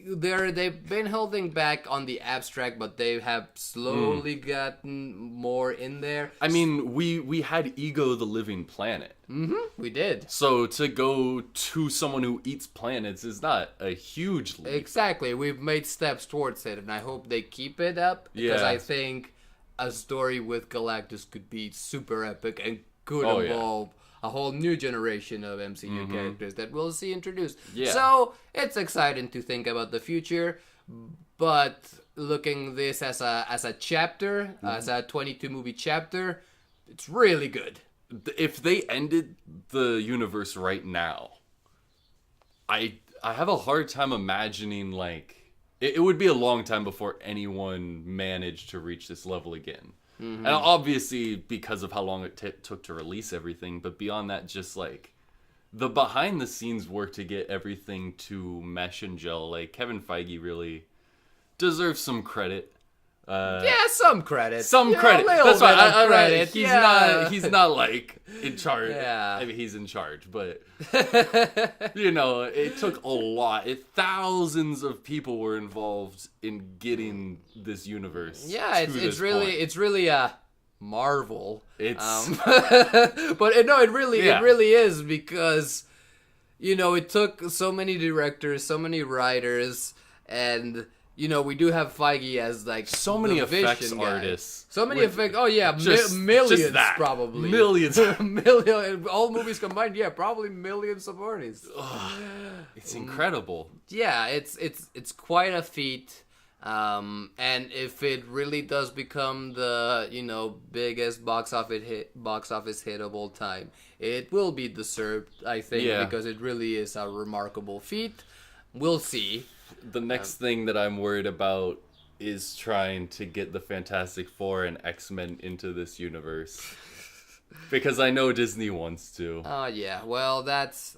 Speaker 1: they've been holding back on the abstract, but they have slowly gotten more in there.
Speaker 2: I mean, we had Ego the Living Planet.
Speaker 1: Mm-hmm, we did.
Speaker 2: So to go to someone who eats planets is not a huge leap.
Speaker 1: Exactly. We've made steps towards it, and I hope they keep it up, because I think a story with Galactus could be super epic and could involve a whole new generation of MCU characters that we'll see introduced. Yeah. So it's exciting to think about the future, but looking this as a chapter, as a 22 movie chapter, it's really good.
Speaker 2: If they ended the universe right now, I have a hard time imagining it would be a long time before anyone managed to reach this level again. Mm-hmm. And obviously because of how long it took to release everything, but beyond that, just the behind the scenes work to get everything to mesh and gel. Kevin Feige really deserves some credit.
Speaker 1: Some credit.
Speaker 2: Some credit. That's right.
Speaker 1: Credit.
Speaker 2: He's not in charge.
Speaker 1: Yeah.
Speaker 2: I mean, he's in charge, but it took a lot. Thousands of people were involved in getting this universe.
Speaker 1: Yeah, it's really a marvel.
Speaker 2: It's
Speaker 1: but it really is, because it took so many directors, so many writers, and we do have Feige as like
Speaker 2: so many
Speaker 1: the
Speaker 2: effects
Speaker 1: vision guy.
Speaker 2: artists.
Speaker 1: So many effects. Oh yeah,
Speaker 2: just
Speaker 1: millions
Speaker 2: that.
Speaker 1: probably.
Speaker 2: Millions.
Speaker 1: All movies combined. Yeah, probably millions of artists.
Speaker 2: It's incredible.
Speaker 1: Yeah, it's quite a feat. And if it really does become the biggest box office hit of all time, it will be deserved, I think, because it really is a remarkable feat. We'll see.
Speaker 2: The next thing that I'm worried about is trying to get the Fantastic Four and X-Men into this universe. Because I know Disney wants to.
Speaker 1: Oh, yeah. Well,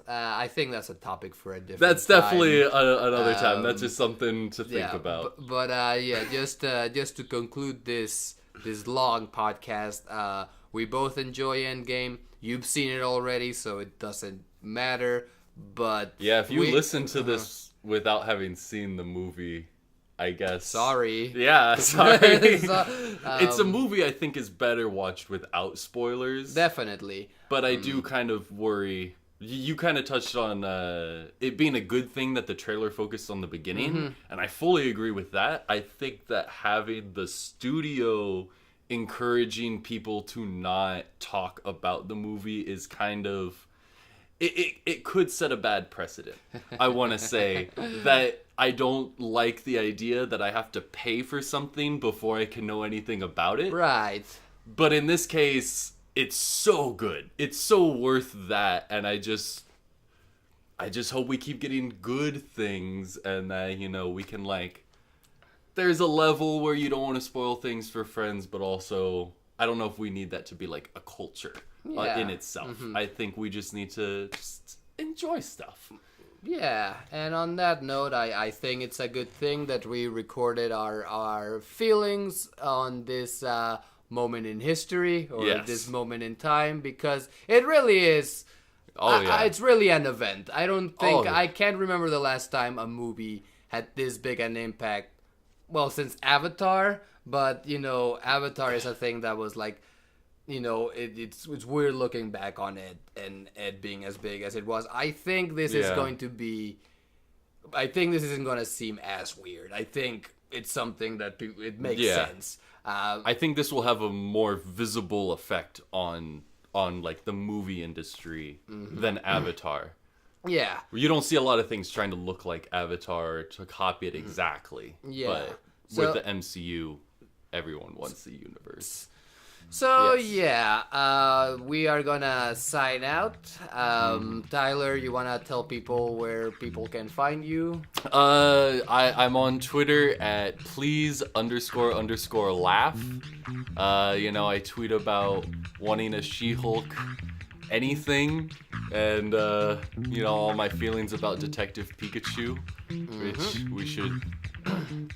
Speaker 1: I think that's a topic for a different
Speaker 2: That's
Speaker 1: time.
Speaker 2: definitely another time. That's just something to think about.
Speaker 1: But just to conclude this long podcast, we both enjoy Endgame. You've seen it already, so it doesn't matter. But
Speaker 2: yeah, if you listen to this without having seen the movie, I guess.
Speaker 1: Sorry.
Speaker 2: Yeah, sorry. It's a movie I think is better watched without spoilers.
Speaker 1: Definitely.
Speaker 2: But I do kind of worry. You kind of touched on it being a good thing that the trailer focused on the beginning, and I fully agree with that. I think that having the studio encouraging people to not talk about the movie is kind of... It could set a bad precedent. I want to say that I don't like the idea that I have to pay for something before I can know anything about it.
Speaker 1: Right.
Speaker 2: But in this case, it's so good. It's so worth that, and I just hope we keep getting good things, and that we can there's a level where you don't want to spoil things for friends, but also I don't know if we need that to be like a culture. In itself. I think we just need to just enjoy stuff.
Speaker 1: Yeah, and on that note, I think it's a good thing that we recorded our feelings on this moment in history, or this moment in time, because it really is... it's really an event. I don't think... I can't remember the last time a movie had this big an impact, well, since Avatar, but, Avatar is a thing that was like... it's weird looking back on it and it being as big as it was. I think this is going to be... I think this isn't going to seem as weird. I think it's something that it makes sense.
Speaker 2: I think this will have a more visible effect on like the movie industry than Avatar.
Speaker 1: Yeah.
Speaker 2: You don't see a lot of things trying to look like Avatar to copy it exactly.
Speaker 1: Yeah.
Speaker 2: But with the MCU, everyone wants the universe.
Speaker 1: So, we are gonna sign out. Tyler, you wanna tell people where people can find you?
Speaker 2: I'm on Twitter at please__laugh. I tweet about wanting a She-Hulk anything, and, all my feelings about Detective Pikachu, which we should...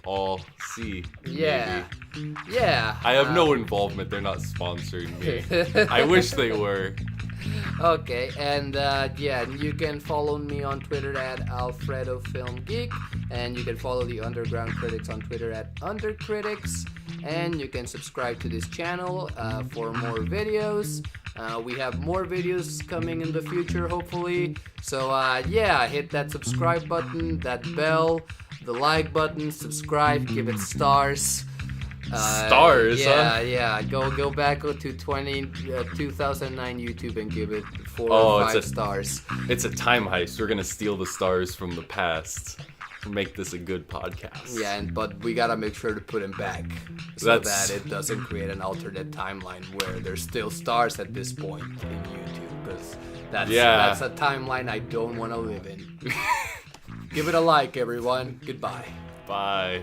Speaker 2: all see.
Speaker 1: Yeah.
Speaker 2: Maybe.
Speaker 1: Yeah.
Speaker 2: I have no involvement. They're not sponsoring me. I wish they were.
Speaker 1: Okay, and you can follow me on Twitter at Alfredo Film Geek, and you can follow the Underground Critics on Twitter at Undercritics, and you can subscribe to this channel for more videos. We have more videos coming in the future, hopefully. So hit that subscribe button, that bell, the like button, subscribe, give it stars.
Speaker 2: Stars, huh?
Speaker 1: Yeah. Go back to 2009 YouTube and give it 4 or 5 stars.
Speaker 2: It's a time heist. We're gonna steal the stars from the past to make this a good podcast.
Speaker 1: Yeah, but we gotta make sure to put them back so that it doesn't create an alternate timeline where there's still stars at this point in YouTube, because that's a timeline I don't want to live in. Give it a like, everyone. Goodbye.
Speaker 2: Bye.